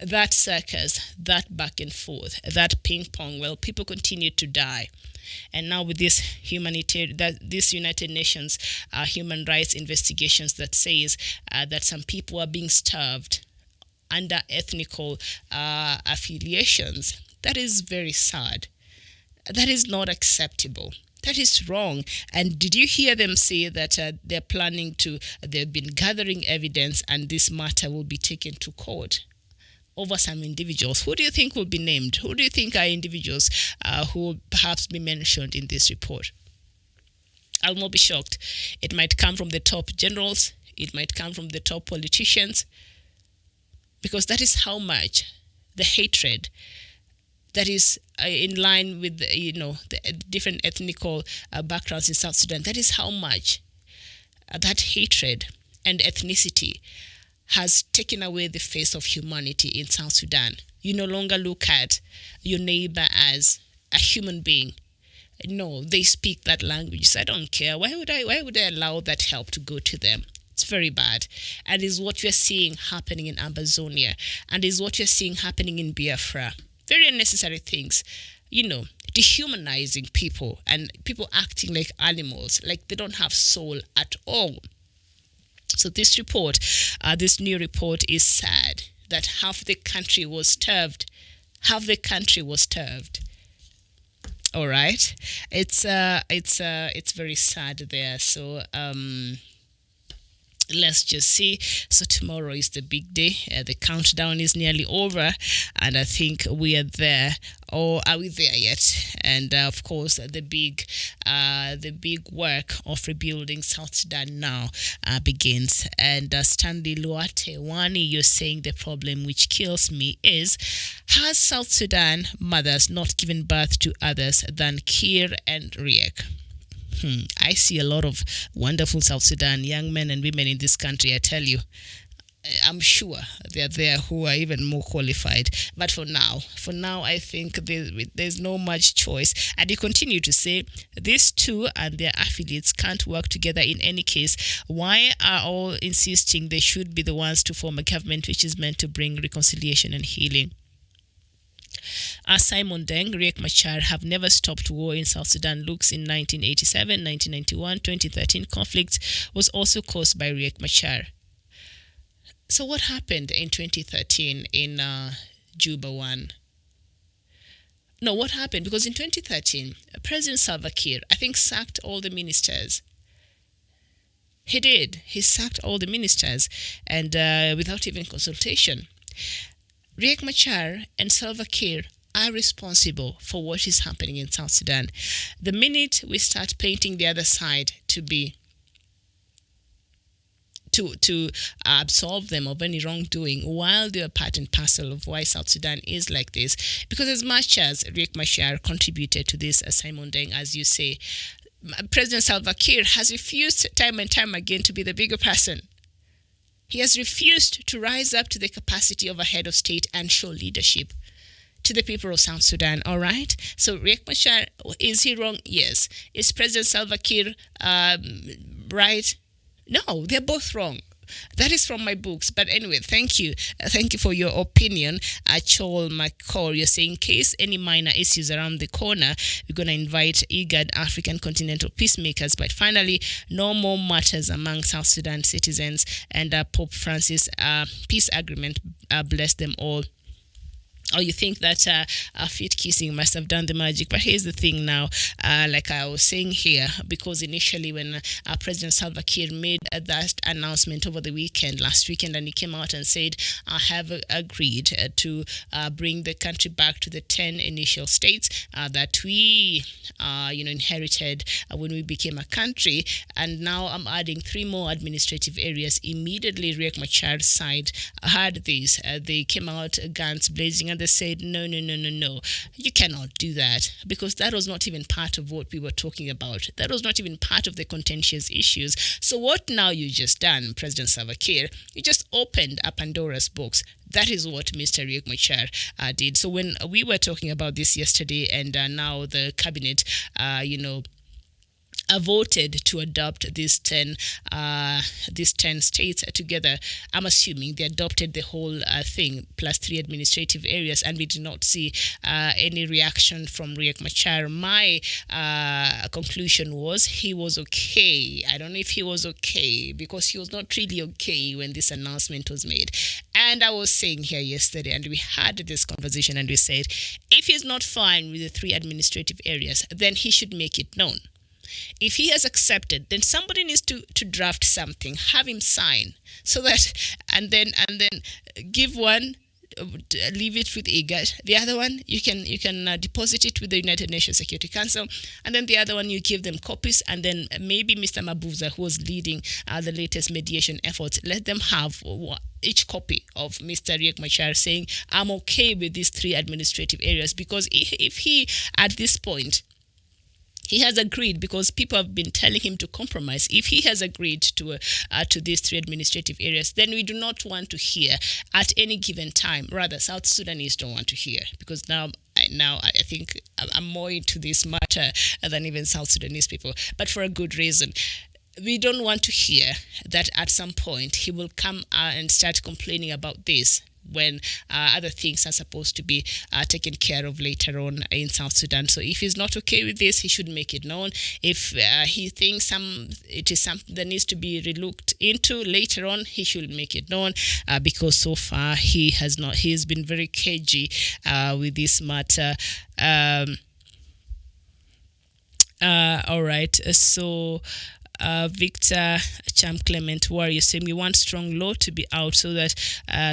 S8: That circus, that back and forth, that ping pong, well, people continued to die. And now with this United Nations human rights investigations that says that some people are being starved under ethnical affiliations, that is very sad. That is not acceptable. That is wrong. And did you hear them say that they've been gathering evidence and this matter will be taken to court over some individuals? Who do you think will be named? Who do you think are individuals who will perhaps be mentioned in this report? I'll not be shocked. It might come from the top generals. It might come from the top politicians. Because that is how much the hatred that is in line with the different ethnical backgrounds in South Sudan, that is how much that hatred and ethnicity has taken away the face of humanity in South Sudan. You no longer look at your neighbor as a human being. No, they speak that language. So I don't care. Why would I allow that help to go to them? It's very bad. And is what we're seeing happening in Amazonia. And is what we're seeing happening in Biafra. Very unnecessary things. dehumanizing people and people acting like animals, like they don't have soul at all. So this report, this new report is sad that half the country was starved. Half the country was starved. All right, it's very sad there. So let's just see. So tomorrow is the big day. The countdown is nearly over, and I think we are there. Or are we there yet? And of course, the big work of rebuilding South Sudan now begins. And Stanley Luate Wani, you're saying the problem which kills me is, has South Sudan mothers not given birth to others than Kir and Riek? I see a lot of wonderful South Sudan young men and women in this country, I tell you. I'm sure they're there who are even more qualified. But for now, I think there's no much choice. And you continue to say, these two and their affiliates can't work together in any case. Why are all insisting they should be the ones to form a government which is meant to bring reconciliation and healing? Simon Deng, Riek Machar have never stopped war in South Sudan. Looks in 1987, 1991, 2013 conflicts was also caused by Riek Machar. So what happened in 2013 in Juba 1? No, what happened? Because in 2013, President Salva Kiir, I think, sacked all the ministers. He did. He sacked all the ministers and without even consultation. Riek Machar and Salva Kiir are responsible for what is happening in South Sudan. The minute we start painting the other side to be to absolve them of any wrongdoing, while they are part and parcel of why South Sudan is like this. Because as much as Riek Machar contributed to this, as Simon Deng, as you say, President Salva Kiir has refused time and time again to be the bigger person. He has refused to rise up to the capacity of a head of state and show leadership to the people of South Sudan, all right? So Riek Machar, is he wrong? Yes. Is President Salva Kiir right? No, they're both wrong. That is from my books. But anyway, thank you. Thank you for your opinion. Chol McCall, you're saying, in case any minor issues around the corner, we're going to invite IGAD, African Continental Peacemakers. But finally, no more matters among South Sudan citizens. And Pope Francis peace agreement, bless them all. Or you think that feet kissing must have done the magic. But here's the thing now, like I was saying here, because initially when President Salva Kiir made that announcement over the last weekend, and he came out and said, I have agreed to bring the country back to the 10 initial states that we inherited when we became a country. And now I'm adding 3 more administrative areas. Immediately, Riek Machar's side heard this. They came out guns blazing, and they said, no, you cannot do that, because that was not even part of what we were talking about. That was not even part of the contentious issues. So what now you just done, President Salva Kiir? You just opened a Pandora's box. That is what Mr. Riek Machar did. So when we were talking about this yesterday, and now the cabinet, voted to adopt these 10 states together. I'm assuming they adopted the whole thing plus 3 administrative areas, and we did not see any reaction from Riek Machar. My conclusion was he was okay. I don't know if he was okay, because he was not really okay when this announcement was made. And I was saying here yesterday, and we had this conversation, and we said, if he's not fine with the 3 administrative areas, then he should make it known. If he has accepted, then somebody needs to draft something, have him sign, so that, and then give one, leave it with IGAD. The other one, you can deposit it with the United Nations Security Council, and then the other one, you give them copies, and then maybe Mr. Mabuza, who was leading the latest mediation efforts, let them have each copy of Mr. Riek Machar saying, I'm okay with these 3 administrative areas, because if he, at this point, he has agreed, because people have been telling him to compromise. If he has agreed to these 3 administrative areas, then we do not want to hear at any given time. Rather, South Sudanese don't want to hear, because now I think I'm more into this matter than even South Sudanese people, but for a good reason. We don't want to hear that at some point he will come and start complaining about this. when other things are supposed to be taken care of later on in South Sudan. So if he's not okay with this, he should make it known. If he thinks it is something that needs to be relooked into later on, he should make it known, because so far he has not. He has been very cagey with this matter. All right. So Victor Cham Clement Warrior saying we want strong law to be out so that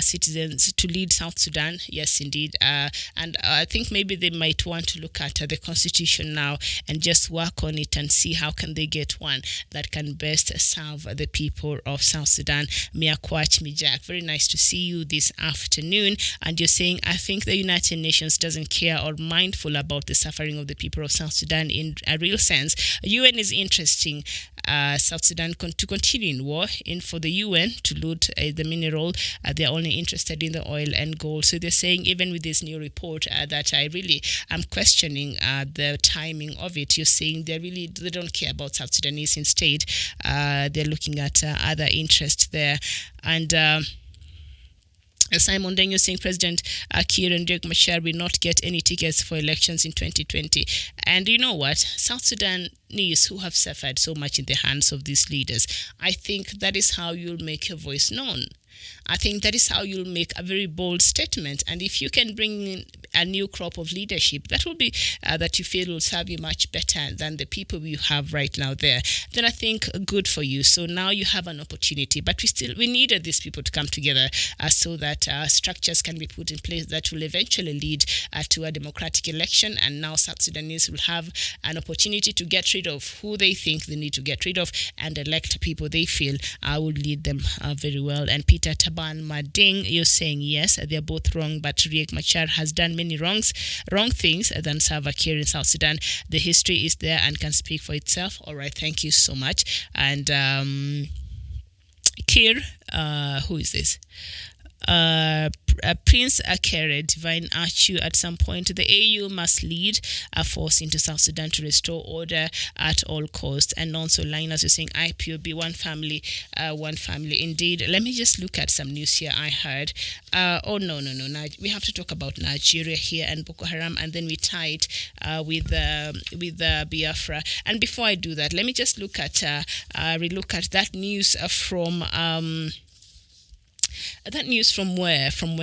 S8: citizens to lead South Sudan. Yes, indeed. And I think maybe they might want to look at the constitution now and just work on it and see how can they get one that can best serve the people of South Sudan. Mia Kwach Mijak, very nice to see you this afternoon. And you're saying, I think the United Nations doesn't care or mindful about the suffering of the people of South Sudan in a real sense. UN is interesting. South Sudan to continue in war, in for the UN to loot the mineral. They're only interested in the oil and gold. So they're saying, even with this new report, that I really am questioning the timing of it. You're saying they don't care about South Sudanese instead. They're looking at other interests there. And Simon Deng, saying President Kiir and Riek Machar will not get any tickets for elections in 2020. And you know what? South Sudanese who have suffered so much in the hands of these leaders, I think that is how you'll make your voice known. I think that is how you'll make a very bold statement. And if you can bring in a new crop of leadership that will be that you feel will serve you much better than the people you have right now there, then I think good for you. So now you have an opportunity. But we needed these people to come together so that structures can be put in place that will eventually lead to a democratic election. And now South Sudanese will have an opportunity to get rid of who they think they need to get rid of and elect people they feel will lead them very well. And Peter Taban Mading, you're saying yes, they're both wrong, but Riek Machar has done many wrong things than Salva Kiir in South Sudan. The history is there and can speak for itself. All right, thank you so much. And Kiir, who is this? Prince Akere, Divine Archu, at some point, the AU must lead a force into South Sudan to restore order at all costs. And also, Linus is saying IPOB, one family. Indeed. Let me just look at some news here I heard. No. We have to talk about Nigeria here and Boko Haram, and then we tie it with Biafra. And before I do that, let me just relook at that news from where? From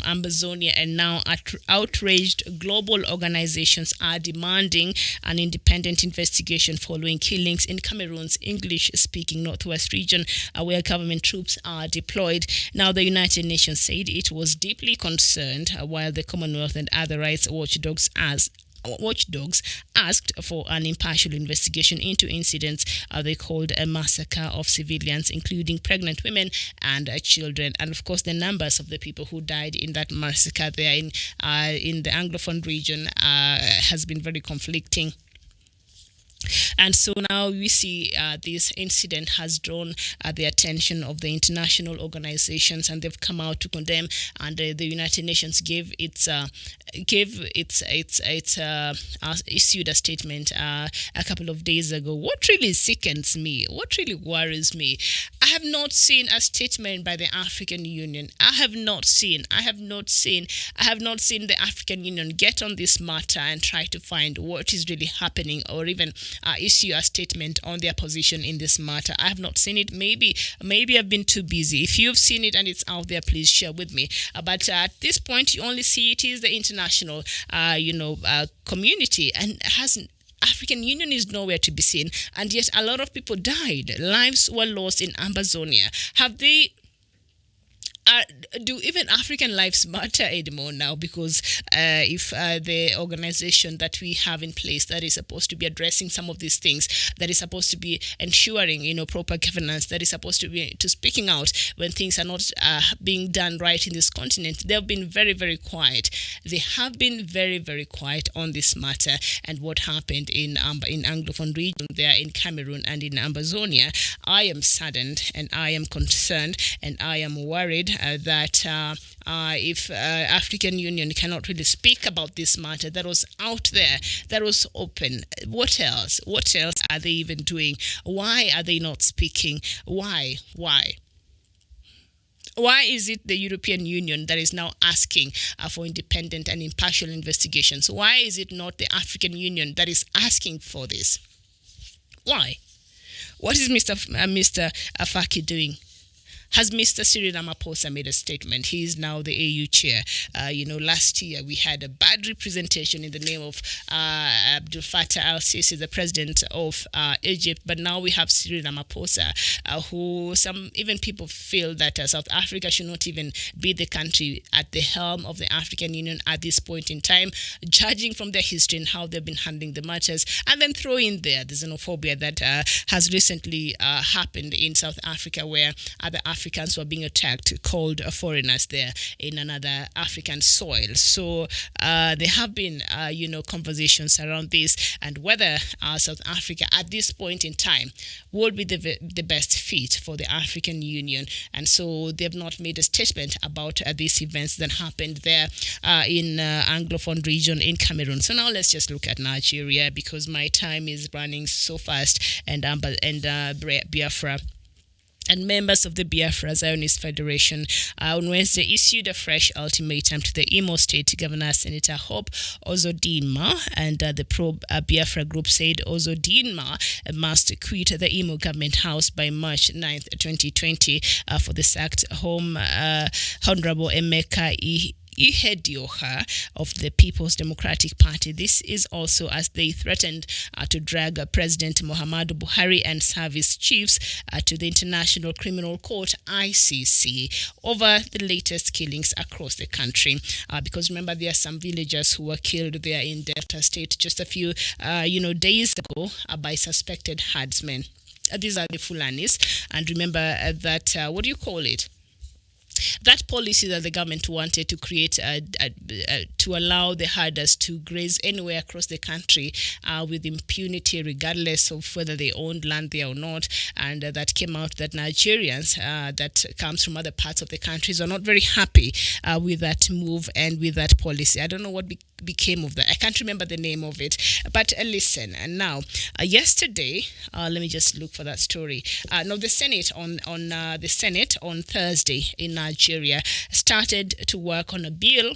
S8: Ambazonia. And now outraged global organizations are demanding an independent investigation following killings in Cameroon's English-speaking northwest region where government troops are deployed. Now, the United Nations said it was deeply concerned, while the Commonwealth and other rights watchdogs asked for an impartial investigation into incidents they called a massacre of civilians, including pregnant women and children. And of course, the numbers of the people who died in that massacre there in the Anglophone region has been very conflicting. And so now we see this incident has drawn the attention of the international organizations, and they've come out to condemn. And the United Nations issued a statement a couple of days ago. What really sickens me, what really worries me, I have not seen a statement by the African Union. I have not seen the African Union get on this matter and try to find what is really happening, or even issue a statement on their position in this matter. I have not seen it. Maybe I've been too busy. If you've seen it and it's out there, please share with me. But at this point, you only see it is the international, community, and African Union is nowhere to be seen. And yet, a lot of people died. Lives were lost in Ambazonia. Do even African lives matter anymore now? Because if the organization that we have in place that is supposed to be addressing some of these things, that is supposed to be ensuring proper governance, that is supposed to be speaking out when things are not being done right in this continent, they have been very, very quiet. They have been very, very quiet on this matter and what happened in Anglophone region there in Cameroon and in Ambazonia. I am saddened and I am concerned and I am worried that if African Union cannot really speak about this matter that was out there, that was open, what else are they even doing? Why are they not speaking? Why? Why is it the European Union that is now asking for independent and impartial investigations? Why is it not the African Union that is asking for this? Why? What is Mr. Afaki doing? Has Mr. Cyril Ramaphosa made a statement? He is now the AU chair. Last year we had a bad representation in the name of Abdel Fattah al-Sisi, the president of Egypt. But now we have Cyril Ramaphosa, who even people feel that South Africa should not even be the country at the helm of the African Union at this point in time, judging from their history and how they've been handling the matters. And then throw in there the xenophobia that has recently happened in South Africa, where other Africans were being attacked, called foreigners there in another African soil. So there have been, conversations around this and whether South Africa at this point in time will be the best fit for the African Union. And so they have not made a statement about these events that happened there in Anglophone region in Cameroon. So now let's just look at Nigeria, because my time is running so fast, and Biafra. And members of the Biafra Zionist Federation on Wednesday issued a fresh ultimatum to the Imo State Governor, Senator Hope Uzodinma, and the pro-Biafra group said Uzodinma must quit the Imo government house by March 9th, 2020 for the sacked Honorable Emeka Ihedioha of the People's Democratic Party. This is also as they threatened to drag President Muhammadu Buhari and service chiefs to the International Criminal Court, ICC, over the latest killings across the country. Because remember, there are some villagers who were killed there in Delta State just a few days ago by suspected herdsmen. These are the Fulanis. And remember that, what do you call it? That policy that the government wanted to create to allow the herders to graze anywhere across the country with impunity, regardless of whether they owned land there or not, and that came out that Nigerians that comes from other parts of the countries are not very happy with that move and with that policy. I don't know what became of that. I can't remember the name of it. But listen, and now yesterday, let me just look for that story. The Senate on Thursday in Nigeria started to work on a bill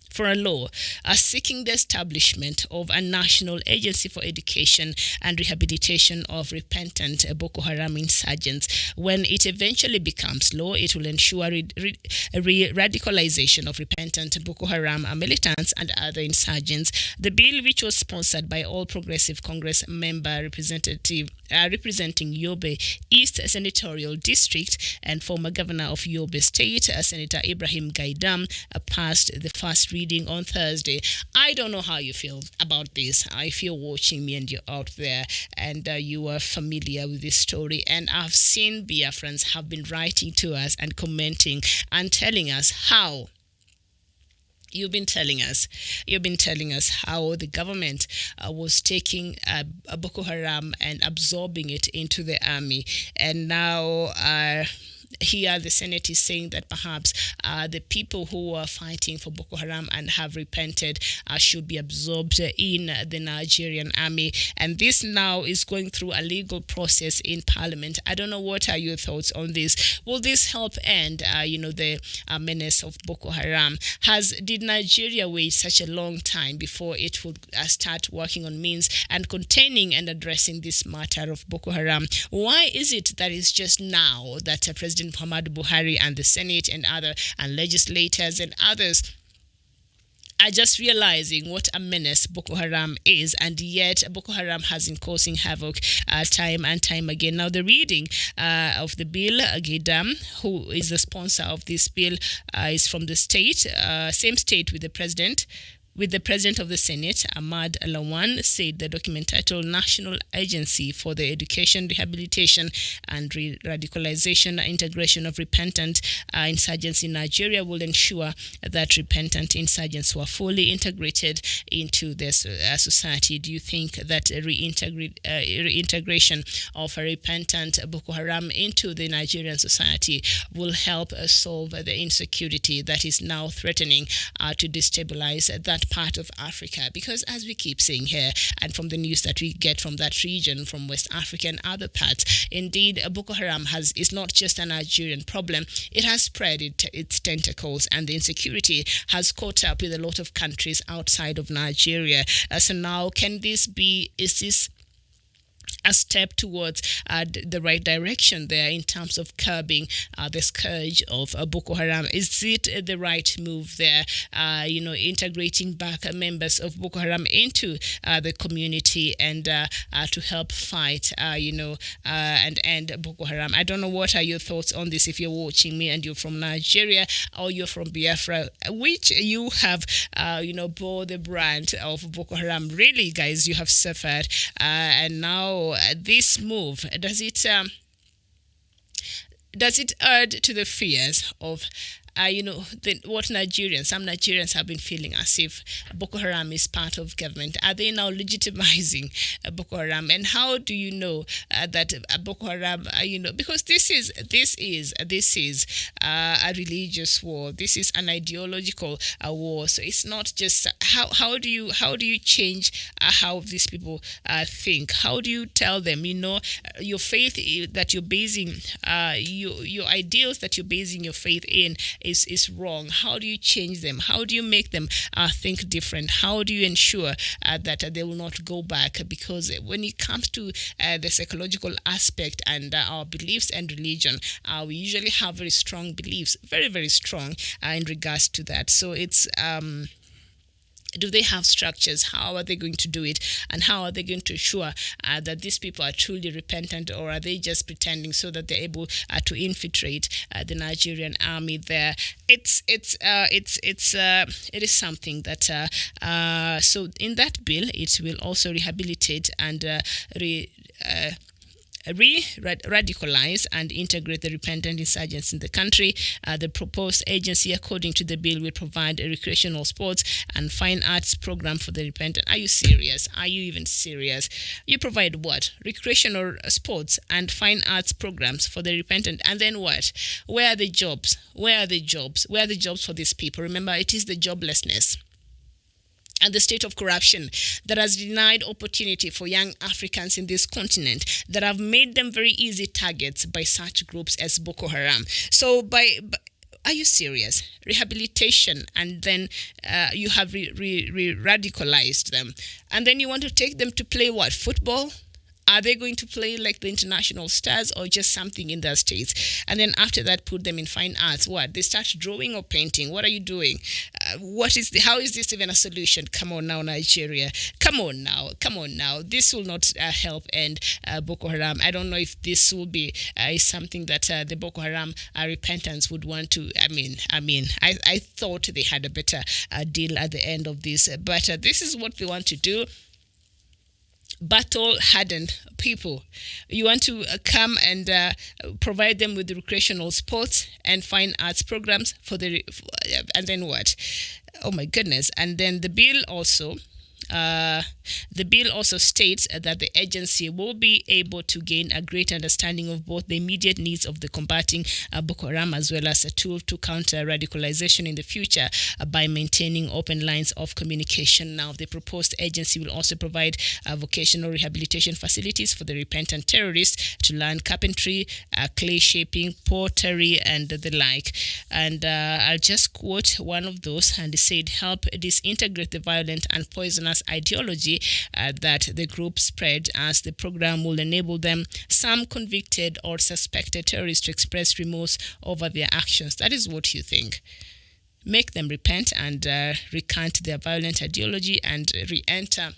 S8: for a law seeking the establishment of a national agency for education and rehabilitation of repentant Boko Haram insurgents. When it eventually becomes law, it will ensure radicalization of repentant Boko Haram militants and other insurgents. The bill, which was sponsored by All Progressive Congress member representing Yobe East Senatorial District and former governor of Yobe State, Senator Ibrahim Gaidam, passed the first reading on Thursday. I don't know how you feel about this. If you're watching me and you're out there and you are familiar with this story, and I've seen Biafrans have been writing to us and commenting and telling us how You've been telling us how the government was taking Boko Haram and absorbing it into the army, and now here the Senate is saying that perhaps the people who are fighting for Boko Haram and have repented should be absorbed in the Nigerian army. And this now is going through a legal process in Parliament. I don't know, what are your thoughts on this? Will this help end, the menace of Boko Haram? Did Nigeria wait such a long time before it would start working on means and containing and addressing this matter of Boko Haram? Why is it that it's just now that President Muhammadu Buhari and the Senate and legislators and others are just realizing what a menace Boko Haram is, and yet Boko Haram has been causing havoc time and time again? Now, the reading of the bill, Gaidam, who is the sponsor of this bill, is from the state, same state with the president. With the president of the Senate, Ahmad Lawan, said the document titled National Agency for the Education, Rehabilitation and Radicalization Integration of Repentant Insurgents in Nigeria will ensure that repentant insurgents were fully integrated into their society. Do you think that reintegration of a repentant Boko Haram into the Nigerian society will help solve the insecurity that is now threatening to destabilize that part of Africa? Because as we keep saying here, and from the news that we get from that region, from West Africa and other parts, indeed, Boko Haram is not just a Nigerian problem. It has spread its tentacles, and the insecurity has caught up with a lot of countries outside of Nigeria. So now, is this a step towards the right direction there in terms of curbing the scourge of Boko Haram? Is it the right move there, integrating back members of Boko Haram into the community and to help fight, and end Boko Haram? I don't know, what are your thoughts on this? If you're watching me and you're from Nigeria or you're from Biafra, which you have, bore the brand of Boko Haram. Really, guys, you have suffered, and now this move, does it add to the fears of what some Nigerians have been feeling, as if Boko Haram is part of government? Are they now legitimizing Boko Haram? And how do you know that Boko Haram, because this is a religious war. This is an ideological war. So it's not just how do you change how these people think? How do you tell them, your faith that you're basing your ideals that you're basing your faith in is wrong? How do you change them? How do you make them think different? How do you ensure that they will not go back? Because when it comes to the psychological aspect and our beliefs and religion, we usually have very strong beliefs, very, very strong in regards to that. So it's do they have structures? How are they going to do it? And how are they going to ensure that these people are truly repentant, or are they just pretending so that they're able to infiltrate the Nigerian army there? It is something that so in that bill, it will also rehabilitate and radicalize and integrate the repentant insurgents in the country. The proposed agency, according to the bill, will provide a recreational sports and fine arts program for the repentant. Are you serious? Are you even serious? You provide what? Recreational sports and fine arts programs for the repentant. And then what? Where are the jobs? Where are the jobs? Where are the jobs for these people? Remember, it is the joblessness and the state of corruption that has denied opportunity for young Africans in this continent, that have made them very easy targets by such groups as Boko Haram. So are you serious? Rehabilitation, and then you have radicalized them, and then you want to take them to play what? Football? Are they going to play like the international stars, or just something in their states? And then after that, put them in fine arts. What? They start drawing or painting. What are you doing? How is this even a solution? Come on now, Nigeria. Come on now. This will not help end Boko Haram. I don't know if this will be something that the Boko Haram repentance would want to. I thought they had a better deal at the end of this, but this is what they want to do. Battle-hardened people. You want to come and provide them with recreational sports and fine arts programs and then what? Oh my goodness! And then the bill also states that the agency will be able to gain a great understanding of both the immediate needs of the combating Boko Haram, as well as a tool to counter radicalization in the future by maintaining open lines of communication. Now, the proposed agency will also provide vocational rehabilitation facilities for the repentant terrorists to learn carpentry, clay shaping, pottery, and the like. And I'll just quote one of those, and it said, help disintegrate the violent and poisonous ideology that the group spread, as the program will enable some convicted or suspected terrorists to express remorse over their actions. That is what you think. Make them repent and recant their violent ideology and re-enter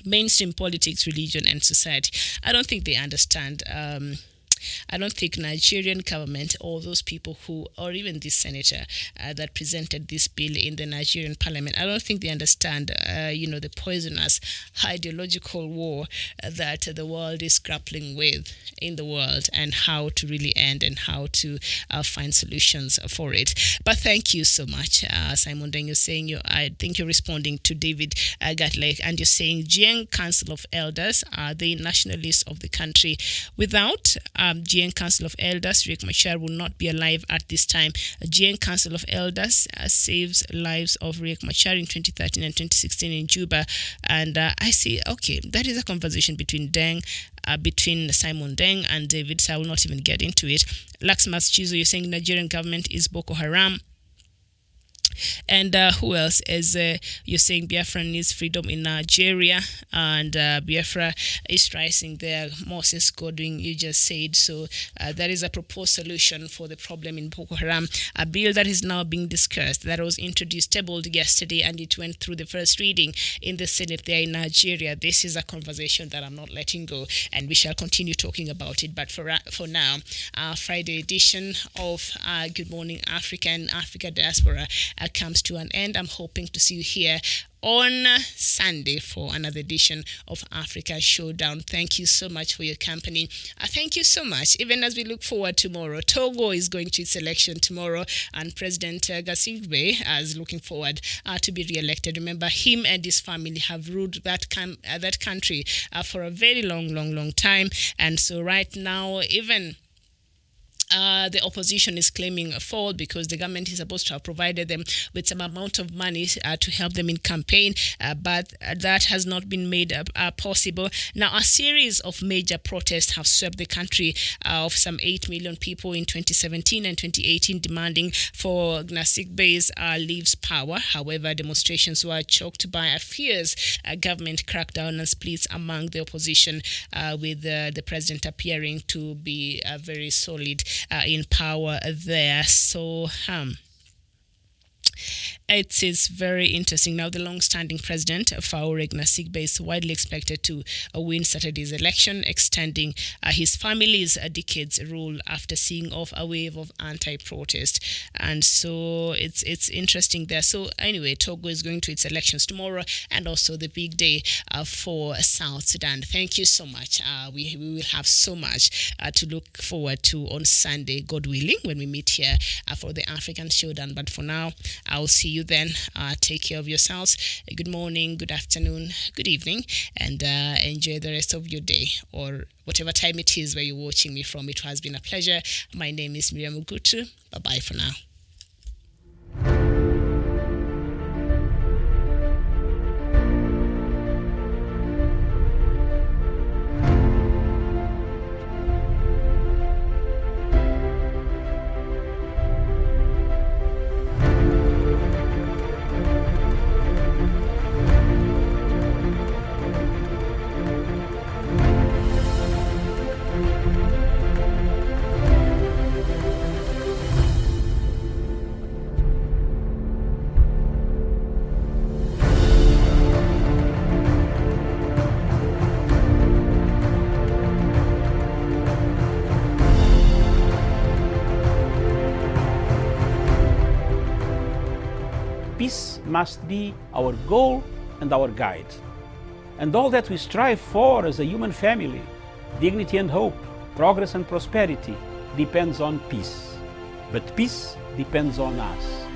S8: mainstream politics, religion, and society. I don't think they understand. I don't think Nigerian government, or those people who, or even this senator that presented this bill in the Nigerian parliament, I don't think they understand, the poisonous ideological war that the world is grappling with in the world, and how to really end and how to find solutions for it. But thank you so much, Simon Deng. You're saying I think you're responding to David Gatlek, and you're saying Jiang Council of Elders are the nationalists of the country. Without GN Council of Elders, Riek Machar will not be alive at this time. GN Council of Elders saves lives of Riek Machar in 2013 and 2016 in Juba. And I see, okay, that is a conversation between between Simon Deng and David, so I will not even get into it. Laxmas Chizo, you're saying Nigerian government is Boko Haram. And who else is you're saying Biafra needs freedom in Nigeria, and Biafra is rising there. Moses Godwin, you just said so. That is a proposed solution for the problem in Boko Haram, a bill that is now being discussed, that was introduced, tabled yesterday, and it went through the first reading in the Senate there in Nigeria. This is a conversation that I'm not letting go, and we shall continue talking about it. But for now, our Friday edition of Good Morning Africa and Africa Diaspora comes to an end. I'm hoping to see you here on Sunday for another edition of Africa Showdown. Thank you so much for your company. Thank you so much. Even as we look forward tomorrow, Togo is going to its election tomorrow, and President Gasigbe is looking forward to be re-elected. Remember, him and his family have ruled that country for a very long time, and so right now, even the opposition is claiming a fault because the government is supposed to have provided them with some amount of money to help them in campaign, but that has not been made possible. Now, a series of major protests have swept the country of some 8 million people in 2017 and 2018 demanding for Gnassingbe's leaves power. However, demonstrations were choked by a fierce government crackdown and splits among the opposition, with the president appearing to be very solid in power there. So it is very interesting. Now, the long-standing president, Faure Gnassingbe, is widely expected to win Saturday's election, extending his family's decades rule after seeing off a wave of anti-protest. And so it's interesting there. So anyway, Togo is going to its elections tomorrow, and also the big day for South Sudan. Thank you so much. We will have so much to look forward to on Sunday, God willing, when we meet here for the African Showdown. But for now, I'll see you then. Take care of yourselves. Good morning, good afternoon, good evening, and enjoy the rest of your day, or whatever time it is where you're watching me from. It has been a pleasure. My name is Miriam Ugutu. Bye-bye for now.
S1: Peace must be our goal and our guide. And all that we strive for as a human family, dignity and hope, progress and prosperity, depends on peace. But peace depends on us.